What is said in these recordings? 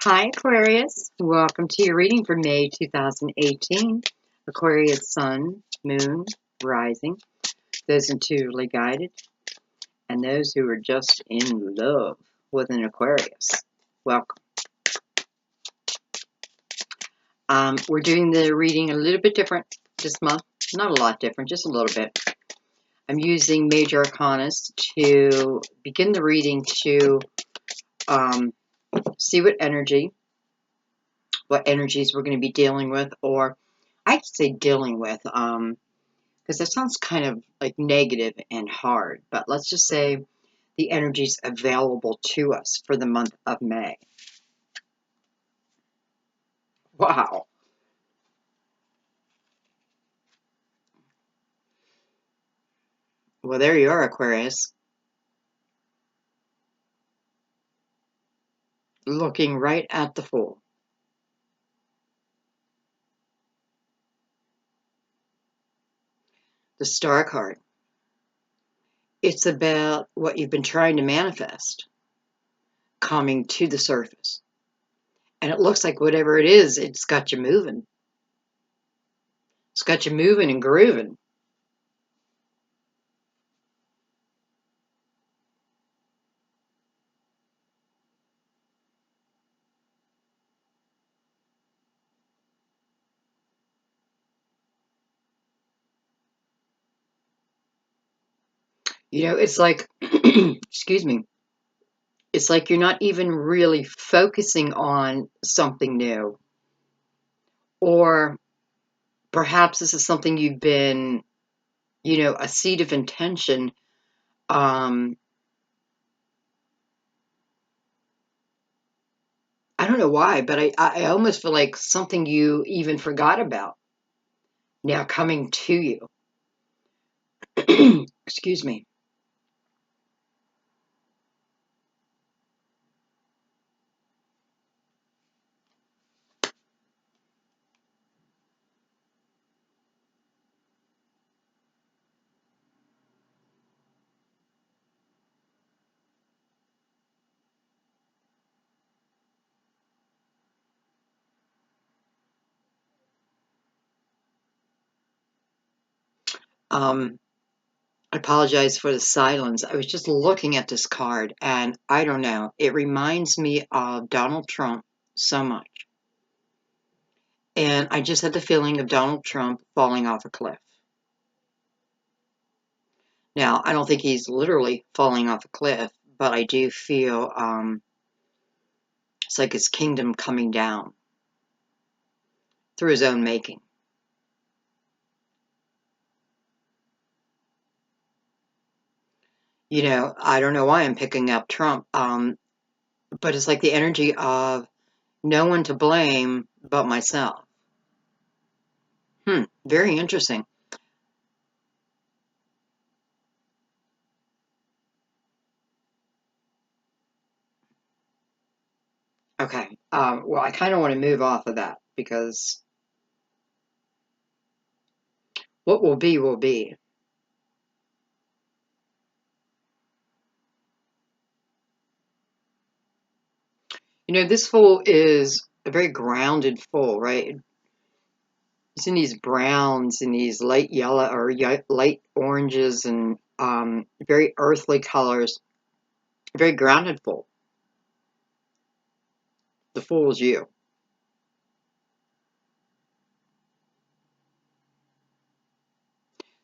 Hi, Aquarius. Welcome to your reading for May 2018. Aquarius Sun, Moon, Rising. Those intuitively guided and those who are just in love with an Aquarius. Welcome. We're doing the reading a little bit different this month. Not a lot different, just a little bit. I'm using Major Arcanas to begin the reading to see what energies we're going to be dealing with, or I could say dealing with, because that sounds kind of like negative and hard, but let's just say the energies available to us for the month of May. Wow. Well, there you are, Aquarius. Looking right at the Fool. The Star card. It's about what you've been trying to manifest coming to the surface. And it looks like whatever it is, it's got you moving. It's got you moving and grooving. You know, it's like, excuse me, it's like you're not even really focusing on something new. Or perhaps this is something you've been, a seed of intention. I don't know why, but I almost feel like something you even forgot about now coming to you. Excuse me. I apologize for the silence. I was just looking at this card, and I don't know. It reminds me of Donald Trump so much. And I just had the feeling of Donald Trump falling off a cliff. Now, I don't think he's literally falling off a cliff, but I do feel it's like his kingdom coming down through his own making. I don't know why I'm picking up Trump, but it's like the energy of no one to blame but myself. Very interesting. Okay, well, I kind of want to move off of that because what will be will be. This Fool is a very grounded Fool, right? It's in these browns and these light yellow or light oranges and very earthly colors. Very grounded Fool. The Fool is you.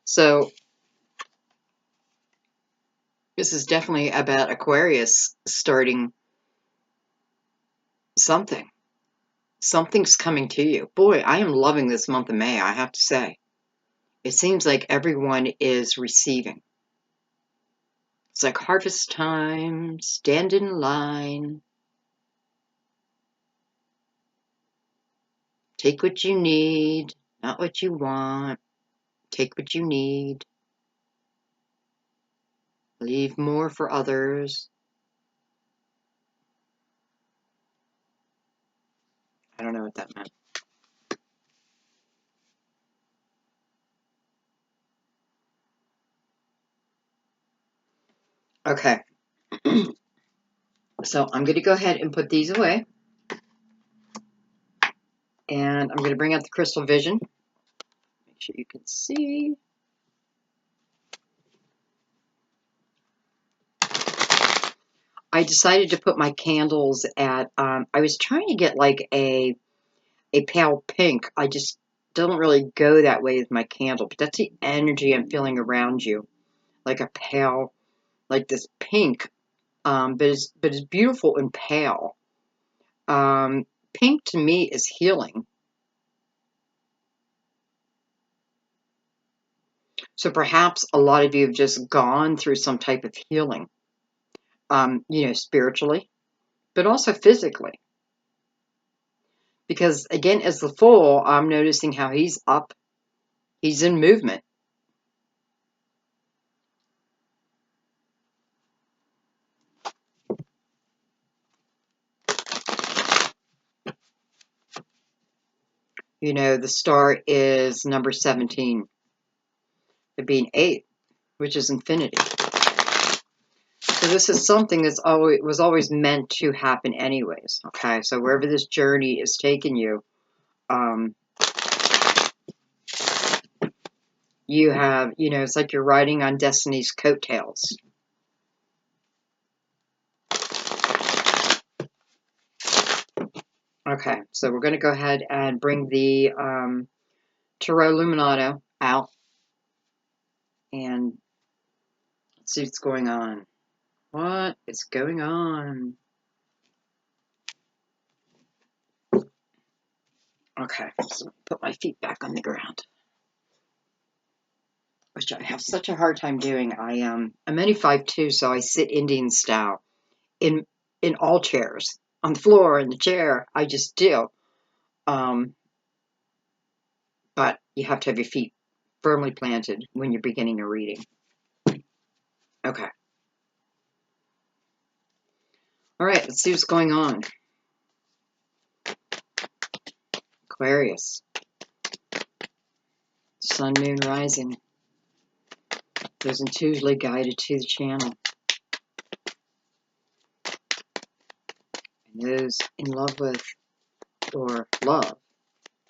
So this is definitely about Aquarius starting something. Something's coming to you. Boy, I am loving this month of May, I have to say. It seems like everyone is receiving. It's like harvest time, stand in line. Take what you need, not what you want. Take what you need. Leave more for others. I don't know what that meant. Okay. So I'm going to go ahead and put these away. And I'm going to bring out the crystal vision. Make sure you can see. I decided to put my candles at, I was trying to get like a pale pink. I just don't really go that way with my candle, but that's the energy I'm feeling around you. Like a pale, like this pink, but it's beautiful and pale. Pink to me is healing. So perhaps a lot of you have just gone through some type of healing, spiritually, but also physically. Because again, as the Fool, I'm noticing how he's up, he's in movement. The star is number 17, it being 8, which is infinity. So this is something that's always meant to happen anyways, okay? So wherever this journey is taking you, you have, it's like you're riding on destiny's coattails. Okay, so we're going to go ahead and bring the Tarot Luminato out and see what's going on. What is going on? Okay, so put my feet back on the ground, which I have such a hard time doing. I'm only 5'2", so I sit Indian style in all chairs, on the floor, in the chair. I just do. But you have to have your feet firmly planted when you're beginning a reading. Okay. All right, let's see what's going on. Aquarius. Sun, moon, rising. Those intuitively guided to the channel. And those in love with or love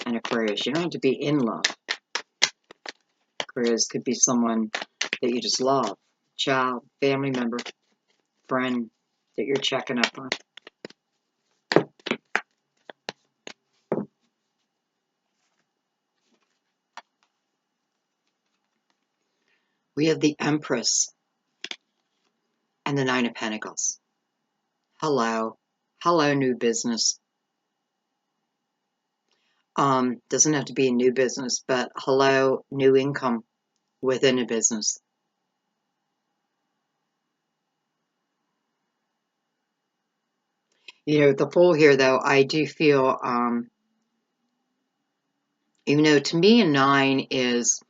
an Aquarius. You don't have to be in love. Aquarius could be someone that you just love. Child, family member, friend that you're checking up on. We have the Empress and the Nine of Pentacles. Hello. Hello, new business. Doesn't have to be a new business, but hello, new income within a business. The Fool here, though, I do feel, to me, a 9 is,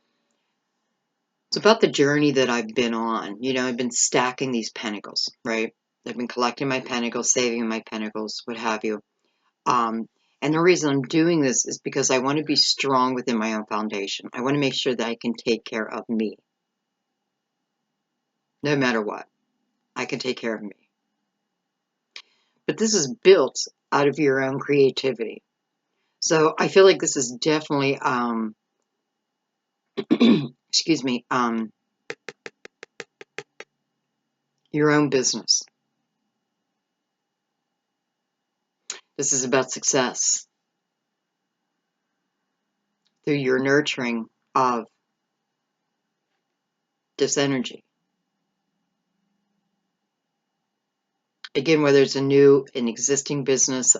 it's about the journey that I've been on. I've been stacking these pentacles, right? I've been collecting my pentacles, saving my pentacles, what have you. And the reason I'm doing this is because I want to be strong within my own foundation. I want to make sure that I can take care of me. No matter what, I can take care of me. But this is built out of your own creativity. So I feel like this is definitely, excuse me, your own business. This is about success through your nurturing of this energy. Again, whether it's an existing business,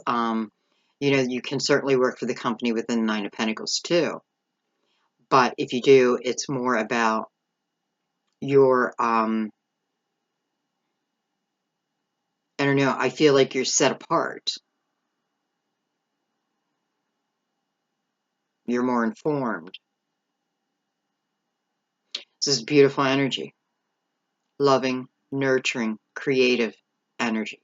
you can certainly work for the company within the Nine of Pentacles too. But if you do, it's more about your, I don't know, I feel like you're set apart. You're more informed. This is beautiful energy. Loving, nurturing, creative energy.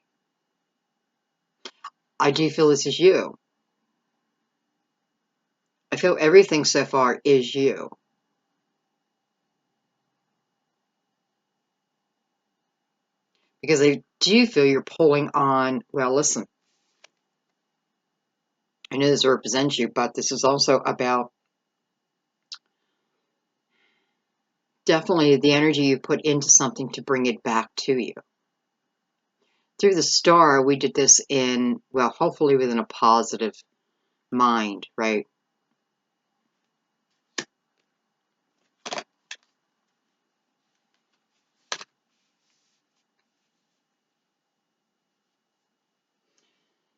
I do feel this is you. I feel everything so far is you. Because I do feel you're pulling on, well, listen, I know this represents you, but this is also about definitely the energy you put into something to bring it back to you. Through the star, we did this in, well, hopefully within a positive mind, right?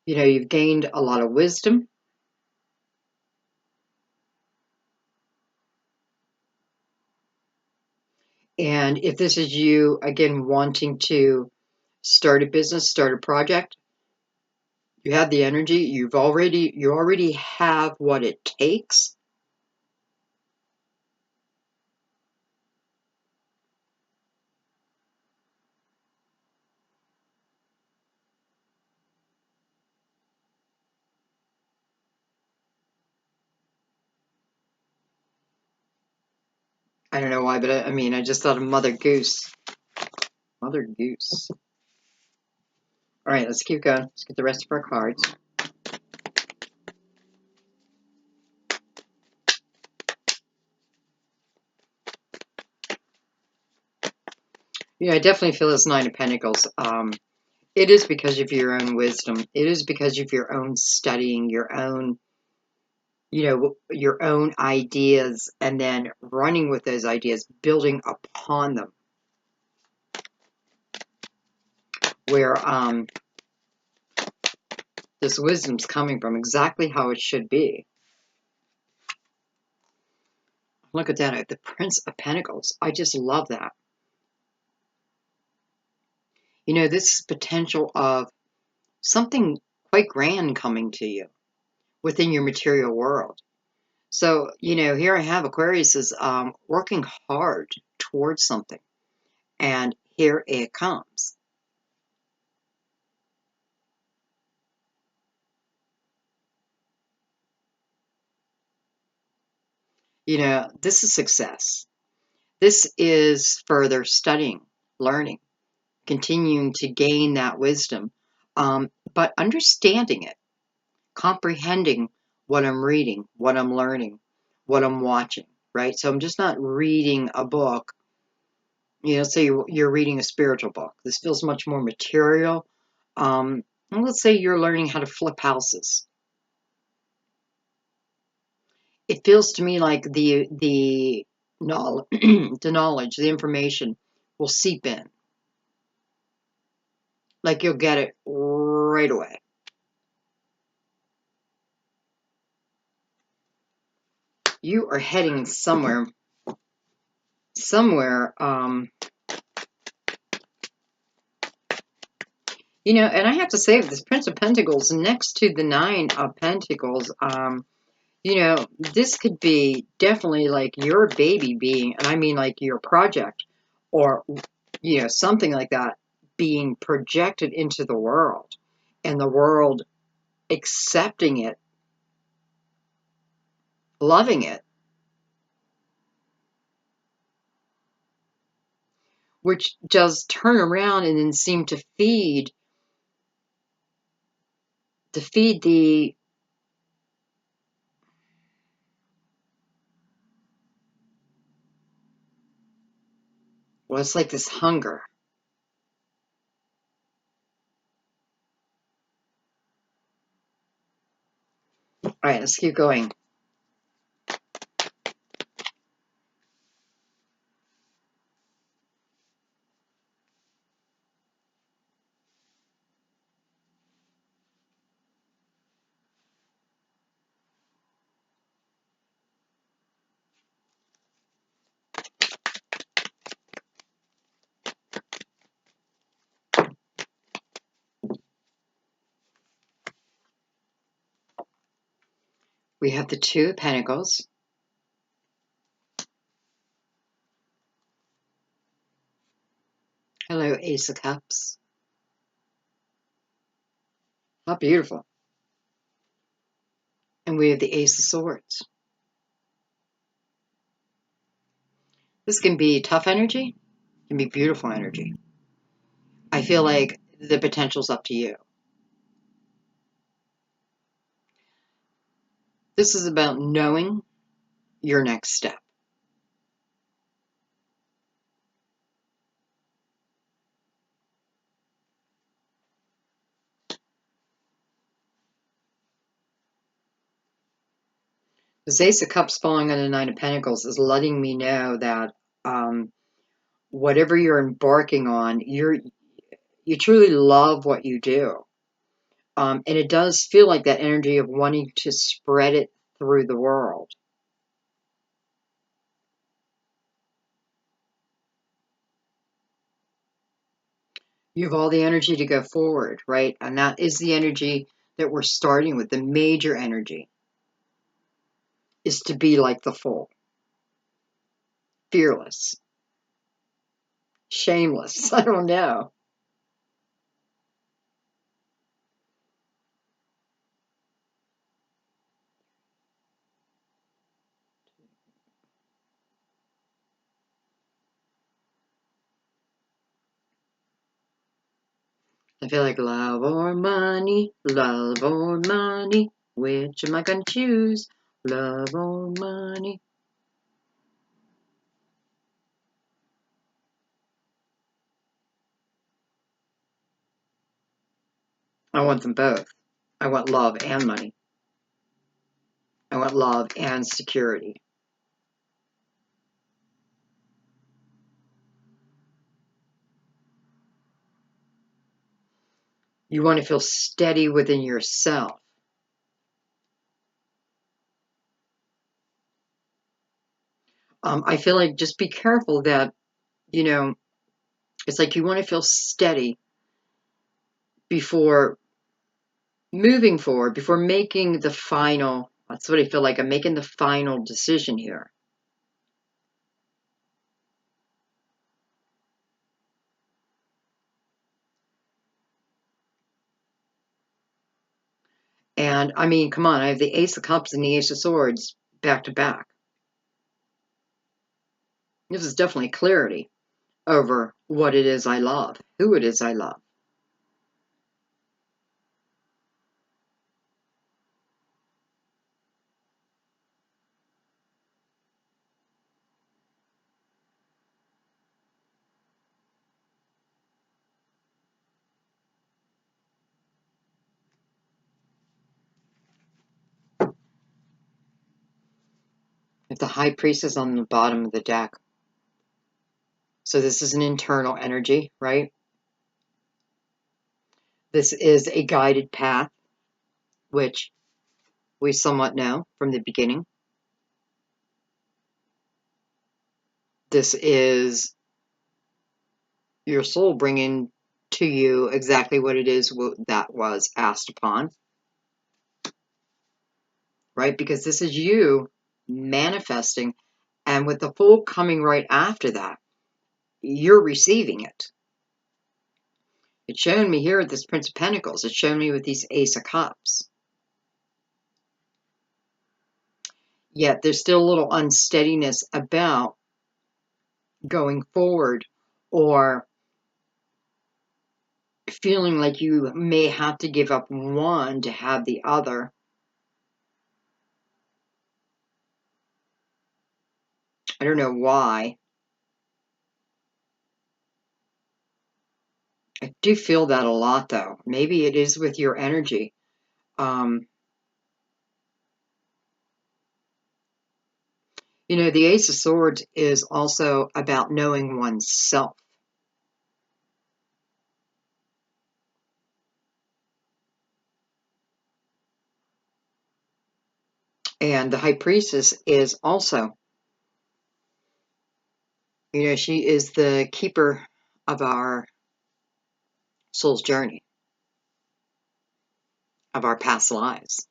You know, you've gained a lot of wisdom. And if this is you, again, wanting to start a business, start a project, you have the energy, you already have what it takes. I don't know why, but I mean, I just thought of Mother Goose. Mother Goose. All right, let's keep going. Let's get the rest of our cards. Yeah, I definitely feel this Nine of Pentacles. It is because of your own wisdom. It is because of your own studying, your own, your own ideas, and then running with those ideas, building upon them. Where this wisdom's coming from, exactly how it should be. Look at that, the Prince of Pentacles. I just love that. You know, this potential of something quite grand coming to you within your material world. So, you know, here I have Aquarius is working hard towards something. And here it comes. You know, this is success. This is further studying, learning, continuing to gain that wisdom, but understanding it, comprehending what I'm reading, what I'm learning, what I'm watching, right? So I'm just not reading a book, you know, say you're reading a spiritual book. This feels much more material. And let's say you're learning how to flip houses. It feels to me like the knowledge, the knowledge, the information will seep in. Like you'll get it right away. You are heading somewhere, you know, and I have to say, this Prince of Pentacles next to the Nine of Pentacles, you know, this could be definitely like your baby being, and I mean like your project or, you know, something like that being projected into the world and the world accepting it, loving it, which does turn around and then seem to feed the, well, it's like this hunger. All right, let's keep going. We have the Two of Pentacles. Hello, Ace of Cups. How beautiful. And we have the Ace of Swords. This can be tough energy, can be beautiful energy. I feel like the potential's up to you. This is about knowing your next step. This Ace of Cups falling on the Nine of Pentacles is letting me know that whatever you're embarking on, you truly love what you do. And it does feel like that energy of wanting to spread it through the world. You have all the energy to go forward, right? And that is the energy that we're starting with. The major energy is to be like the Fool. Fearless. Shameless. I don't know. I feel like love or money, which am I going to choose? Love or money? I want them both. I want love and money. I want love and security. You want to feel steady within yourself. I feel like just be careful that, you know, it's like you want to feel steady before moving forward, before making the final, that's what I feel like, I'm making the final decision here. And I mean, come on, I have the Ace of Cups and the Ace of Swords back to back. This is definitely clarity over what it is I love, who it is I love. If the High Priestess on the bottom of the deck. So this is an internal energy, right? This is a guided path, which we somewhat know from the beginning. This is your soul bringing to you exactly what it is that was asked upon, right? Because this is you manifesting, and with the Fool coming right after that, you're receiving it. It's showing me here with this Prince of Pentacles. It's showing me with these Ace of Cups. Yet there's still a little unsteadiness about going forward, or feeling like you may have to give up one to have the other. I don't know why. I do feel that a lot, though. Maybe it is with your energy. You know, the Ace of Swords is also about knowing oneself. And the High Priestess is also, you know, she is the keeper of our soul's journey, of our past lives.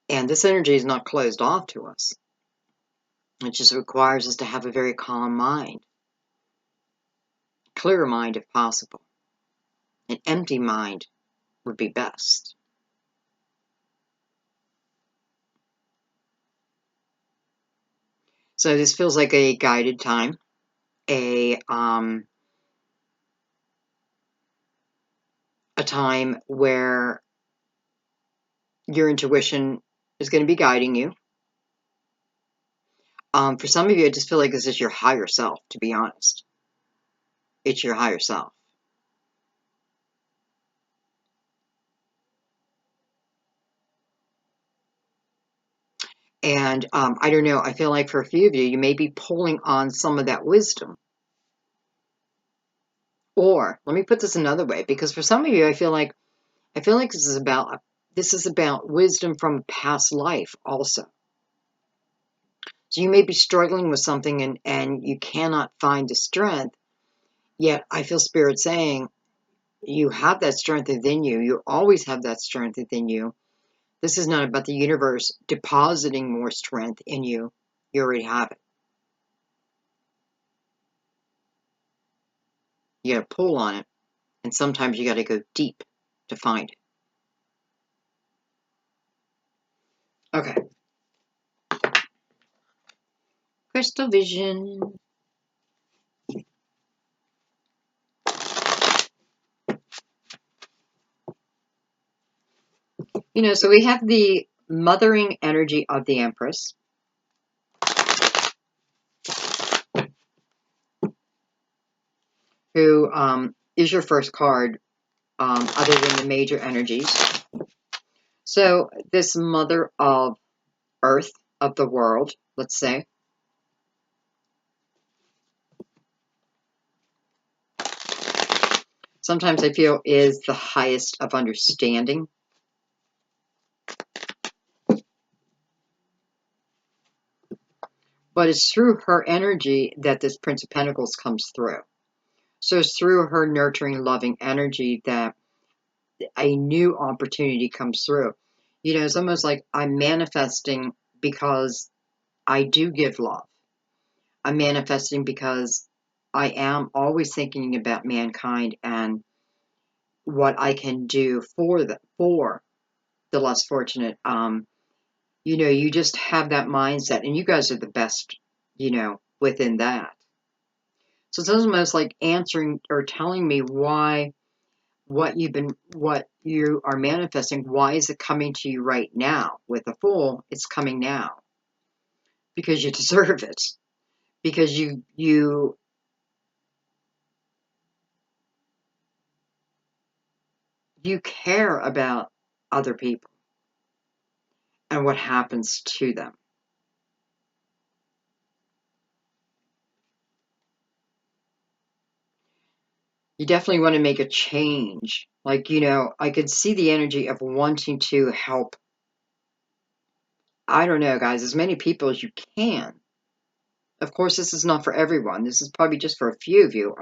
And this energy is not closed off to us. It just requires us to have a very calm mind, clear mind if possible. An empty mind would be best. So this feels like a guided time, a time where your intuition is going to be guiding you. For some of you, I just feel like this is your higher self, to be honest. It's your higher self. And I don't know, I feel like for a few of you, you may be pulling on some of that wisdom. Or let me put this another way, because for some of you, I feel like this is about wisdom from a past life also. So you may be struggling with something and you cannot find the strength, yet I feel Spirit saying you have that strength within you. You always have that strength within you. This is not about the universe depositing more strength in you. You already have it. You got to pull on it, and sometimes you got to go deep to find it. Okay. Crystal vision. So we have the mothering energy of the Empress, who is your first card other than the major energies. So this mother of Earth, of the world, let's say, sometimes I feel is the highest of understanding. But it's through her energy that this Prince of Pentacles comes through. So it's through her nurturing, loving energy that a new opportunity comes through. It's almost like I'm manifesting because I do give love. I'm manifesting because I am always thinking about mankind and what I can do for the less fortunate. You just have that mindset, and you guys are the best, within that. So it's almost like answering or telling me why what you are manifesting, why is it coming to you right now? With the Fool, it's coming now. Because you deserve it. Because you care about other people and what happens to them. You definitely want to make a change. Like, I could see the energy of wanting to help, I don't know, guys, as many people as you can. Of course, this is not for everyone. This is probably just for a few of you.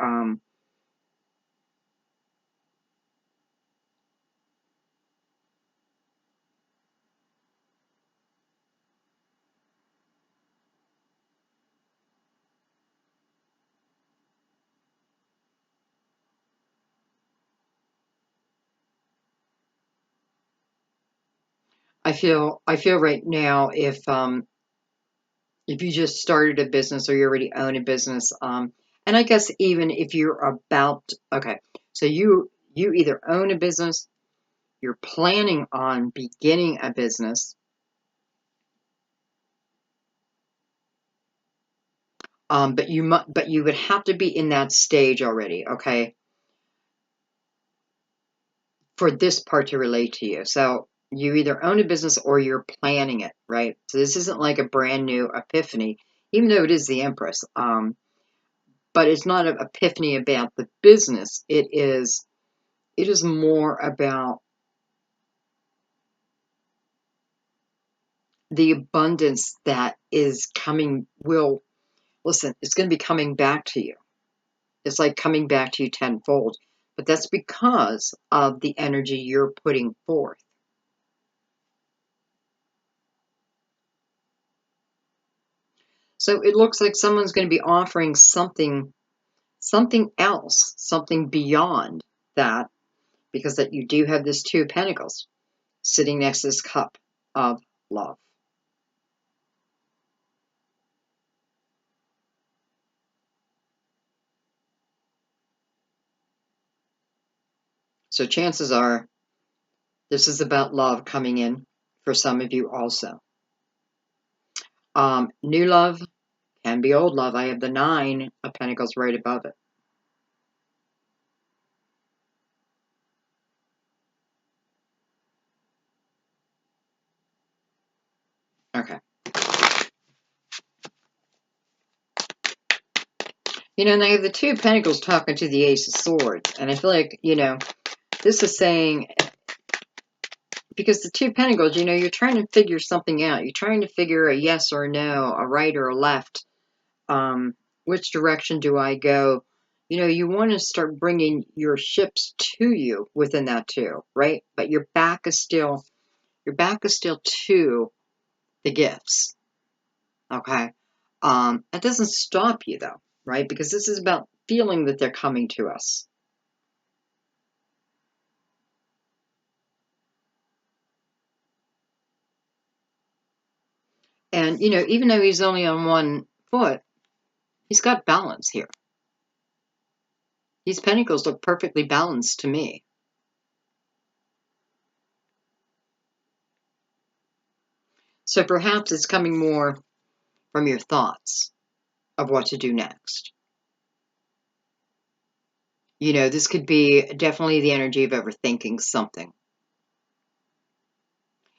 I feel right now if you just started a business or you already own a business, and I guess even if you're okay, so you either own a business, you're planning on beginning a business, but you would have to be in that stage already, okay, for this part to relate to you. So you either own a business or you're planning it, right? So this isn't like a brand new epiphany, even though it is the Empress. But it's not an epiphany about the business. It is more about the abundance that is coming. Listen, it's going to be coming back to you. It's like coming back to you tenfold. But that's because of the energy you're putting forth. So it looks like someone's going to be offering something else, something beyond that, because that you do have this Two of Pentacles sitting next to this cup of love. So chances are this is about love coming in. for some of you also. New love can be old love. I have the 9 of Pentacles right above it. Okay. And I have the 2 of Pentacles talking to the Ace of Swords. And I feel like, this is saying, because the 2 of Pentacles, you're trying to figure something out. You're trying to figure a yes or a no, a right or a left. Which direction do I go? You want to start bringing your ships to you within that too, right? But your back is still to the gifts. Okay. That doesn't stop you though, right? Because this is about feeling that they're coming to us. And, even though he's only on 1 foot, he's got balance here. These pentacles look perfectly balanced to me. So perhaps it's coming more from your thoughts of what to do next. This could be definitely the energy of overthinking something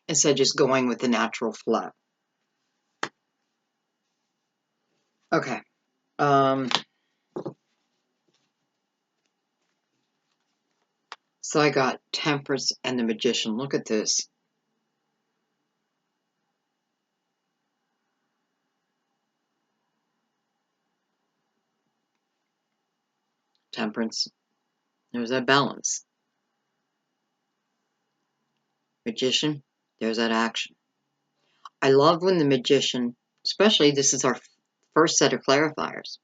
instead of just going with the natural flow. Okay. So I got Temperance and the Magician. Look at this. Temperance. There's that balance. Magician. There's that action. I love when the Magician, especially this is our first set of clarifiers.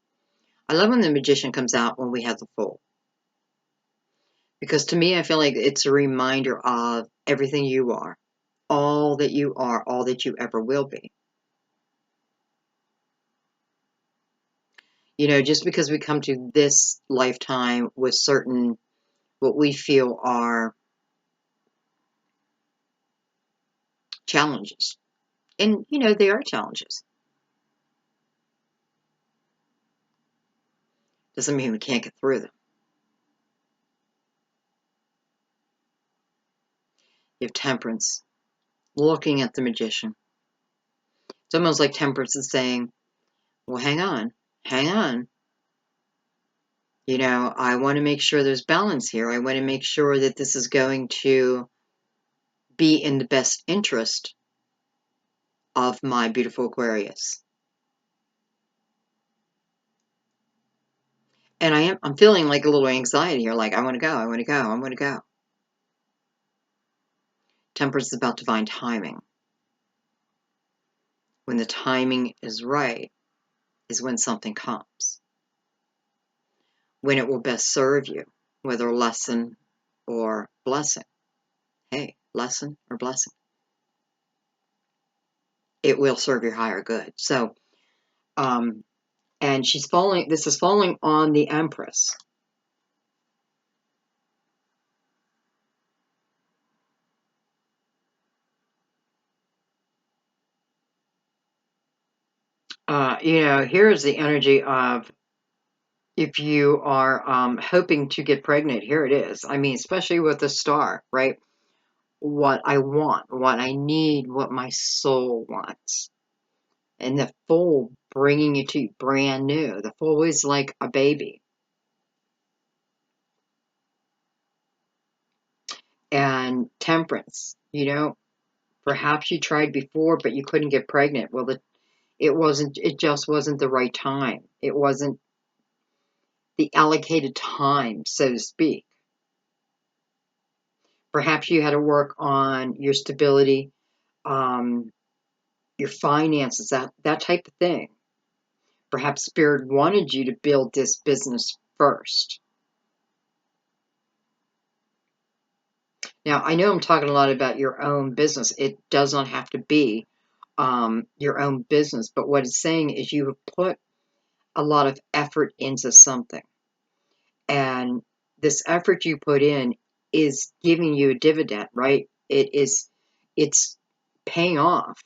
I love when the Magician comes out when we have the Fool. Because to me, I feel like it's a reminder of everything you are, all that you are, all that you ever will be. Just because we come to this lifetime with certain, what we feel are challenges. And, they are challenges. Doesn't mean we can't get through them. You have Temperance, looking at the Magician. It's almost like Temperance is saying, well, hang on. I want to make sure there's balance here. I want to make sure that this is going to be in the best interest of my beautiful Aquarius. And I'm feeling like a little anxiety here, like I want to go. Temperance is about divine timing. When the timing is right is when something comes. When it will best serve you, whether lesson or blessing. Hey, lesson or blessing. It will serve your higher good. So, and this is falling on the Empress. Here's the energy of if you are hoping to get pregnant, here it is. I mean, especially with the star, right? What I want, what I need, what my soul wants. And the Fool bringing it to you brand new. The Fool is like a baby. And Temperance, perhaps you tried before, but you couldn't get pregnant. Well, it just wasn't the right time. It wasn't the allocated time, so to speak. Perhaps you had to work on your stability, your finances, that type of thing. Perhaps Spirit wanted you to build this business first. Now, I know I'm talking a lot about your own business. It does not have to be your own business, but what it's saying is you have put a lot of effort into something. And this effort you put in is giving you a dividend, right? It's paying off.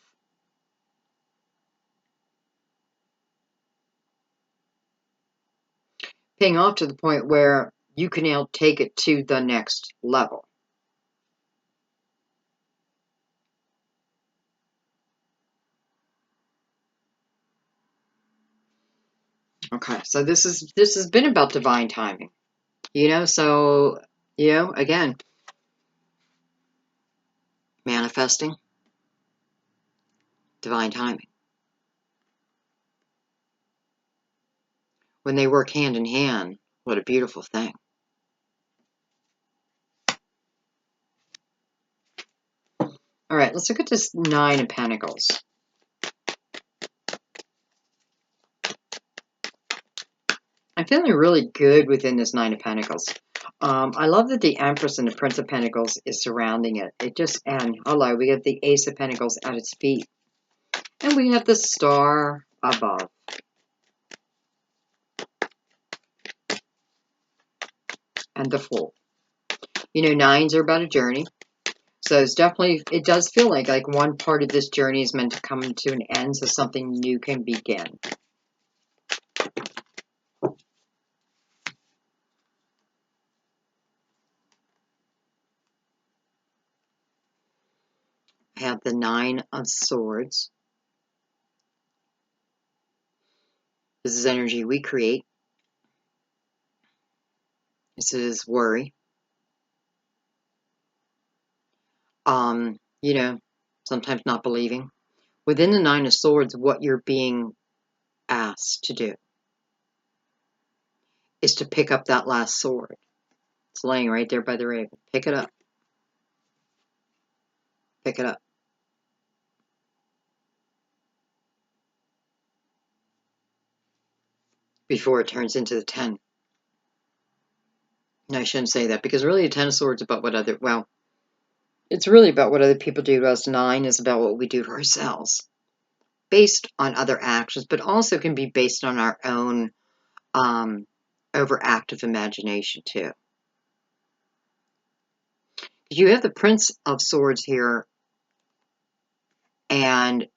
Paying off to the point where you can now take it to the next level. Okay, so this has been about divine timing. So again, manifesting, divine timing. When they work hand in hand, what a beautiful thing. All right, let's look at this Nine of Pentacles. I'm feeling really good within this Nine of Pentacles. I love that the Empress and the Prince of Pentacles is surrounding it. And hello, we have the Ace of Pentacles at its feet. And we have the Star above. And the Fool. Nines are about a journey. So it does feel like one part of this journey is meant to come to an end so something new can begin. I have the Nine of Swords. This is energy we create. This is worry. Sometimes not believing. Within the Nine of Swords, what you're being asked to do is to pick up that last sword. It's laying right there by the raven. Pick it up. Pick it up. Before it turns into the 10. No, I shouldn't say that, because really the 10 of Swords is about it's really about what other people do to us. 9 is about what we do to ourselves, based on other actions, but also can be based on our own overactive imagination too. You have the Prince of Swords here, and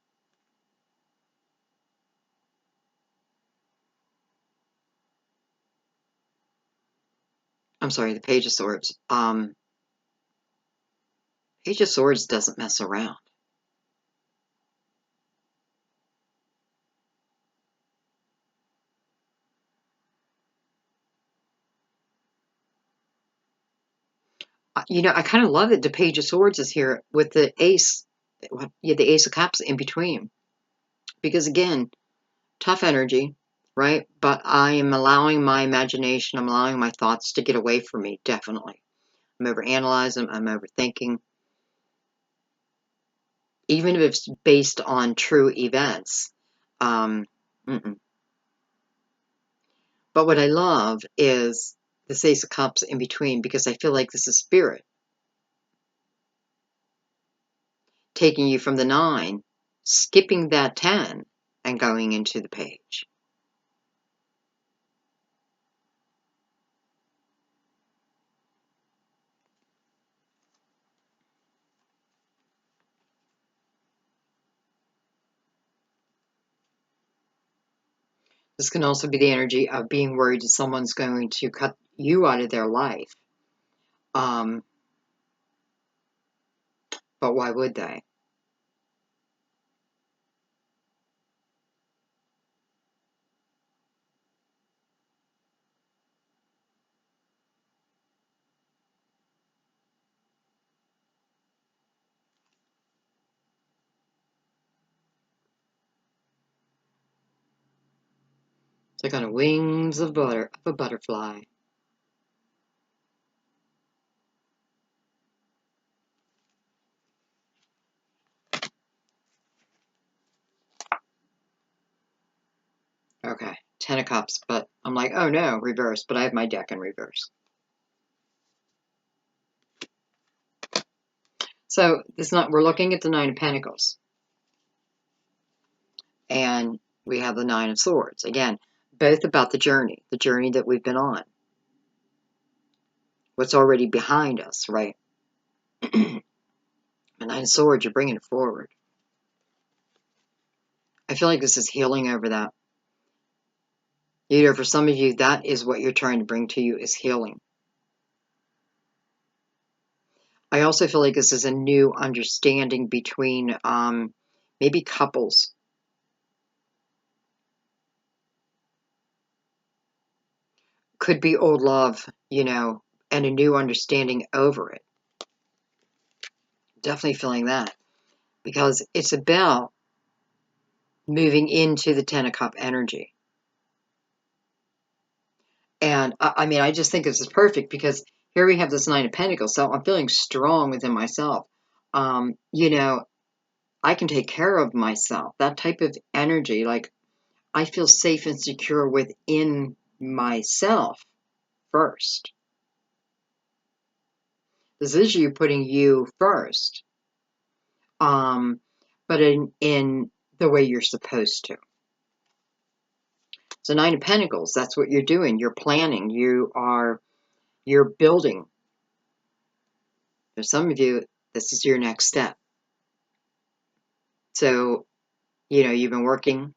I'm sorry, the Page of Swords. Page of Swords doesn't mess around. I kind of love that the Page of Swords is here with the Ace, the Ace of Cups in between. Because again, tough energy, right? But I am allowing my imagination, I'm allowing my thoughts to get away from me, definitely. I'm overanalyzing, I'm overthinking. Even if it's based on true events. But what I love is the Ace of Cups in between, because I feel like this is spirit taking you from the 9, skipping that 10, and going into the Page. This can also be the energy of being worried that someone's going to cut you out of their life. But why would they? It's like on the wings of a butterfly. Okay, 10 of Cups, but I'm like, oh no, reverse, but I have my deck in reverse. So we're looking at the 9 of Pentacles. And we have the 9 of Swords. Again, both about the journey that we've been on. What's already behind us, right? And Nine of Swords, you're bringing it forward. I feel like this is healing over that. You know, for some of you, that is what you're trying to bring to you, is healing. I also feel like this is a new understanding between maybe couples. Could be old love, you know, and a new understanding over it. Definitely feeling that. Because it's about moving into the Ten of Cup energy. And I mean, I just think this is perfect because here we have this Nine of Pentacles. So I'm feeling strong within myself. You know, I can take care of myself. That type of energy, like I feel safe and secure within myself first. This is you putting you first. But in the way you're supposed to. So Nine of Pentacles, that's what you're doing. You're planning. You're building. For some of you, this is your next step. So, you know, you've been working.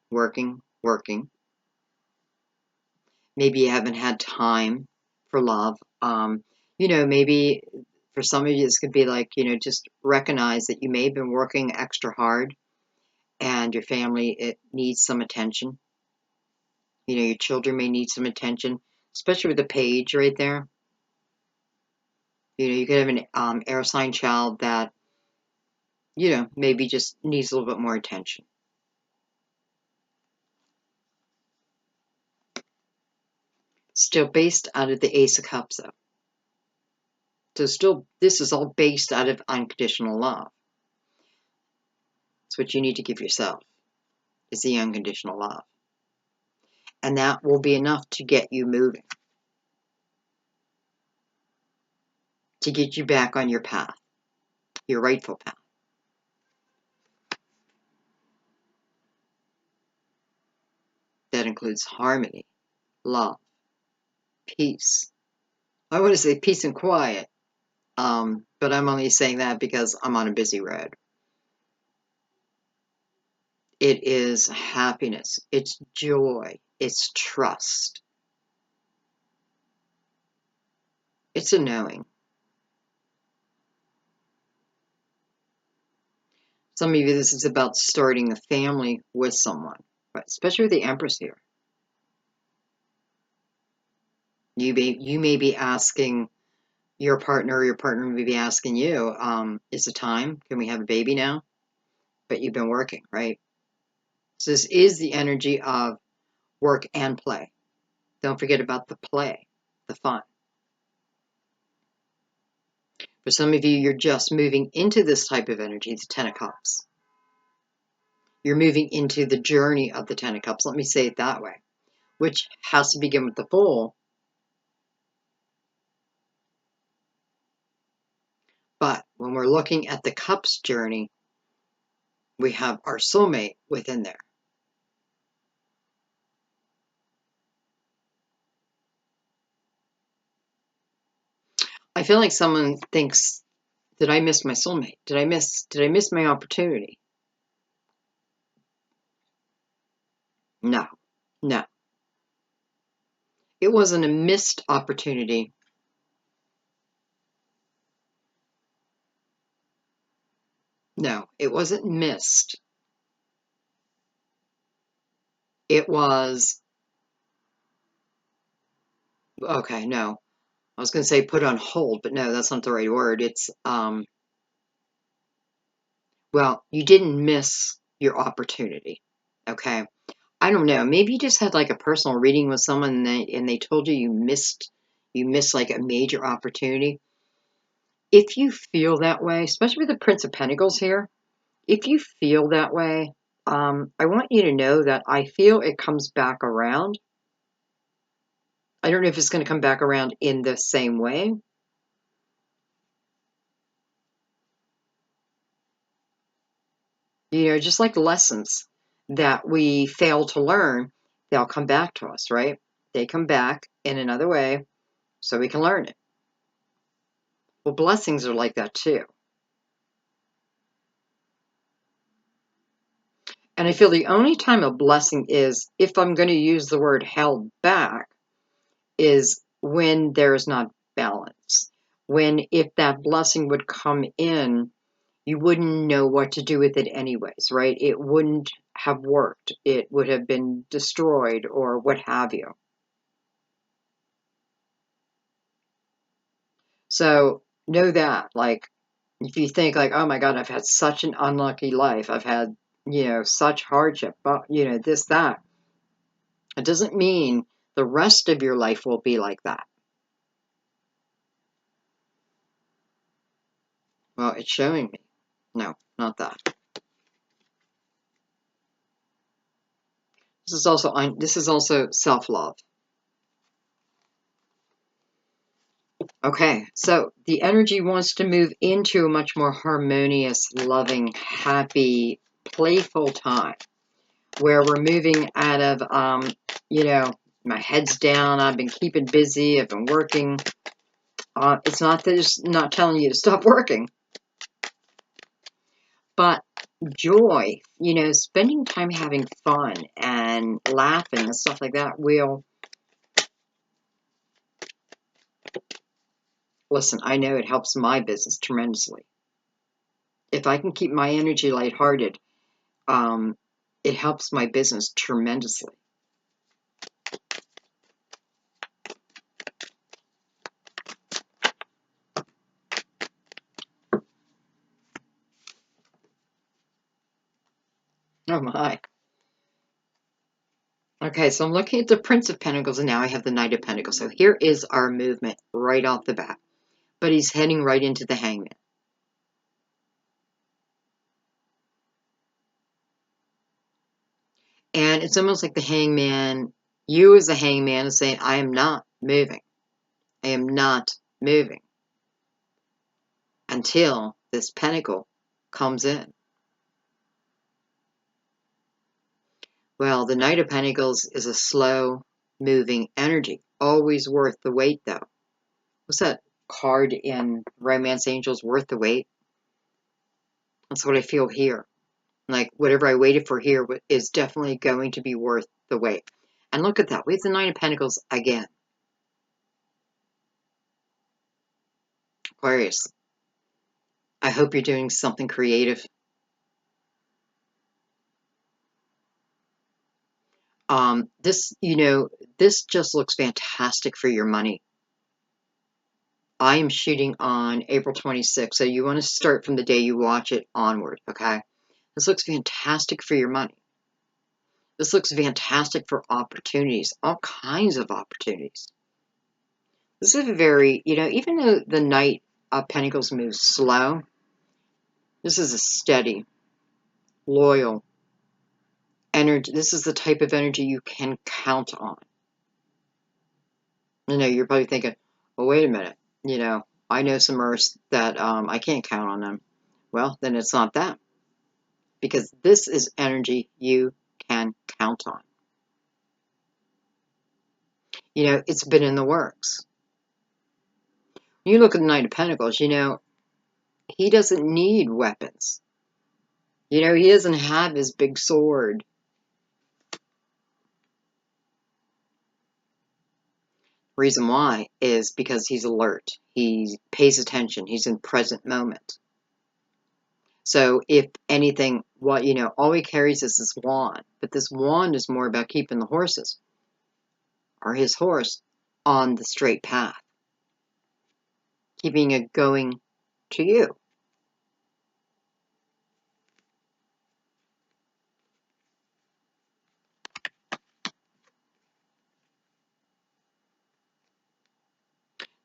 Maybe you haven't had time for love. You know, maybe for some of you, this could be like, you know, just recognize that you may have been working extra hard and your family, it needs some attention. You know, your children may need some attention, especially with the page right there. You know, you could have an air sign child that, you know, maybe just needs a little bit more attention. Still based out of the Ace of Cups, though. So still, this is all based out of unconditional love. It's what you need to give yourself, is the unconditional love. And that will be enough to get you moving. To get you back on your path, your rightful path. That includes harmony, love, peace. I want to say peace and quiet, but I'm only saying that because I'm on a busy road. It is happiness, it's joy, it's trust. It's a knowing. Some of you, this is about starting a family with someone, especially with the Empress here. You may be asking your partner, or your partner may be asking you, is it time? Can we have a baby now? But you've been working, right? So this is the energy of work and play. Don't forget about the play, the fun. For some of you, you're just moving into this type of energy, the Ten of Cups. You're moving into the journey of the Ten of Cups. Let me say it that way, which has to begin with the Fool. But when we're looking at the Cups journey, we have our soulmate within there. I feel like someone thinks, did I miss my soulmate? Did I miss my opportunity? No. It wasn't a missed opportunity. No, it wasn't missed. It was, okay, no. I was going to say put on hold, but no, that's not the right word. It's, well, you didn't miss your opportunity, okay? I don't know. Maybe you just had like a personal reading with someone and they told you missed like a major opportunity. If you feel that way, especially with the Prince of Pentacles here, if you feel that way, I want you to know that I feel it comes back around. I don't know if it's going to come back around in the same way. You know, just like lessons that we fail to learn, they'll come back to us, right? They come back in another way so we can learn it. Well, blessings are like that too. And I feel the only time a blessing is, if I'm going to use the word held back, is when there is not balance. When, if that blessing would come in, you wouldn't know what to do with it anyways, right? It wouldn't have worked. It would have been destroyed or what have you. So know that, like, if you think like, oh my God, I've had such an unlucky life. I've had, such hardship, but, this, that. It doesn't mean the rest of your life will be like that. Well, it's showing me. No, not that. This is also self-love. Okay, so the energy wants to move into a much more harmonious, loving, happy, playful time where we're moving out of, my head's down, I've been keeping busy, I've been working. It's not that it's not telling you to stop working, but joy, spending time having fun and laughing and stuff like that will, listen, I know it helps my business tremendously. If I can keep my energy lighthearted, it helps my business tremendously. Oh my. Okay, so I'm looking at the Prince of Pentacles, and now I have the Knight of Pentacles. So here is our movement right off the bat. But he's heading right into the Hangman. And it's almost like the Hangman, you as the Hangman is saying, I am not moving. I am not moving until this Pentacle comes in. Well, the Knight of Pentacles is a slow moving energy. Always worth the wait, though. What's that card in Romance Angels, Worth the Wait? That's what I feel here. Like, whatever I waited for here is definitely going to be worth the wait. And look at that. We have the Nine of Pentacles again. Aquarius, I hope you're doing something creative. This just looks fantastic for your money. I am shooting on April 26th, so you want to start from the day you watch it onward, okay? This looks fantastic for your money. This looks fantastic for opportunities, all kinds of opportunities. This is a very, even though the Knight of Pentacles moves slow, this is a steady, loyal energy. This is the type of energy you can count on. I know you're probably thinking, well, wait a minute. I know some Earths that I can't count on them. Well, then it's not that. Because this is energy you can count on. It's been in the works. You look at the Knight of Pentacles, he doesn't need weapons. He doesn't have his big sword. Reason why is because he's alert. He pays attention. He's in present moment. So if anything, all he carries is this wand. But this wand is more about keeping the horses, or his horse, on the straight path. Keeping it going to you.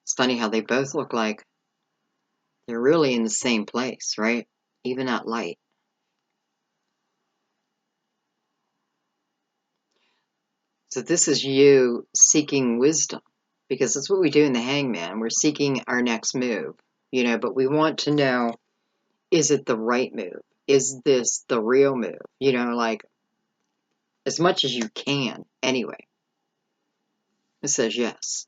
It's funny how they both look like they're really in the same place, right? Even at light. So this is you seeking wisdom, because that's what we do in the Hangman. We're seeking our next move, but we want to know, is it the right move? Is this the real move? Like, as much as you can, anyway. It says yes.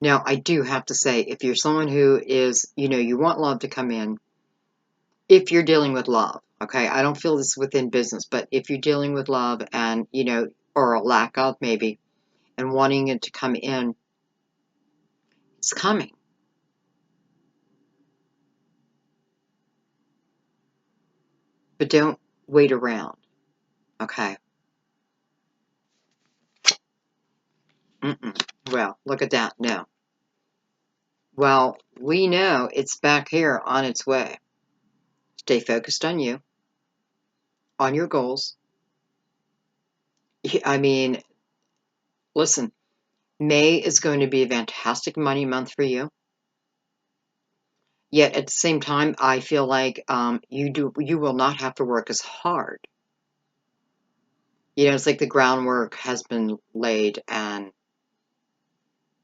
Now, I do have to say, if you're someone who is, you want love to come in, if you're dealing with love, okay, I don't feel this within business, but if you're dealing with love and, or a lack of maybe, and wanting it to come in, it's coming. But don't wait around, okay? Well, look at that. No. Well, we know it's back here on its way. Stay focused on you, on your goals. I mean, listen, May is going to be a fantastic money month for you. Yet at the same time, I feel like you will not have to work as hard. It's like the groundwork has been laid, and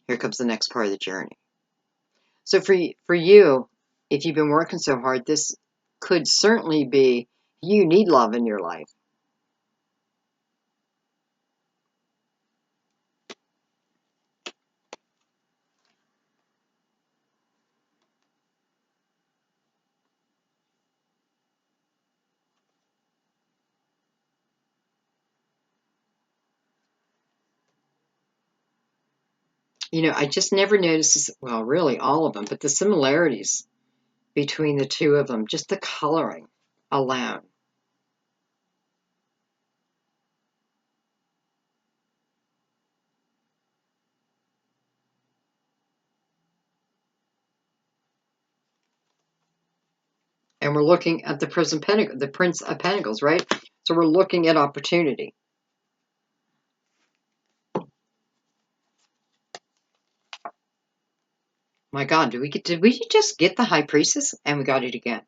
here comes the next part of the journey. So for you, if you've been working so hard, this could certainly be you need love in your life. I just never noticed, well, really all of them, but the similarities between the two of them, just the coloring alone. And we're looking at the Prince of Pentacles, right? So we're looking at opportunity. My God, did we just get the High Priestess? And we got it again.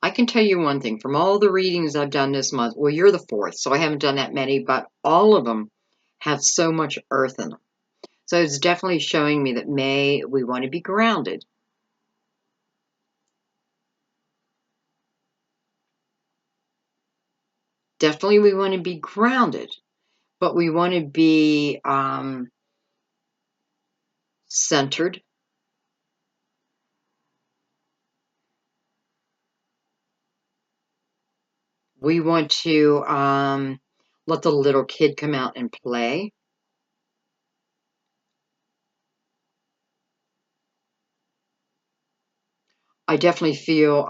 I can tell you one thing, from all the readings I've done this month, well, you're the fourth, so I haven't done that many, but all of them have so much earth in them. So it's definitely showing me that May, we want to be grounded. Definitely we want to be grounded, but we want to be centered. We want to let the little kid come out and play. I definitely feel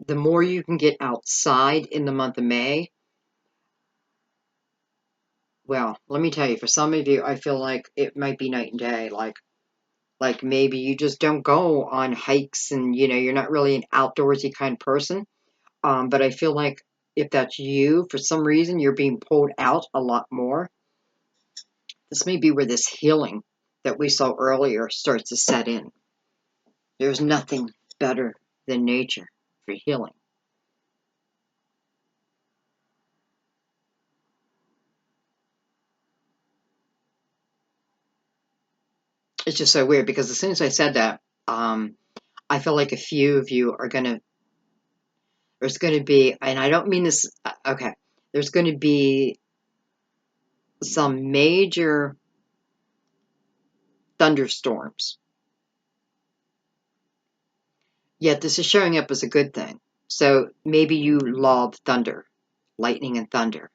the more you can get outside in the month of May, well, let me tell you, for some of you, I feel like it might be night and day. Like maybe you just don't go on hikes and, you're not really an outdoorsy kind of person. But I feel like if that's you, for some reason, you're being pulled out a lot more. This may be where this healing that we saw earlier starts to set in. There's nothing better than nature for healing. It's just so weird because as soon as I said that, I feel like a few of you are there's going to be, and I don't mean this, okay, there's going to be some major thunderstorms. Yet this is showing up as a good thing. So maybe you love thunder, lightning and thunder.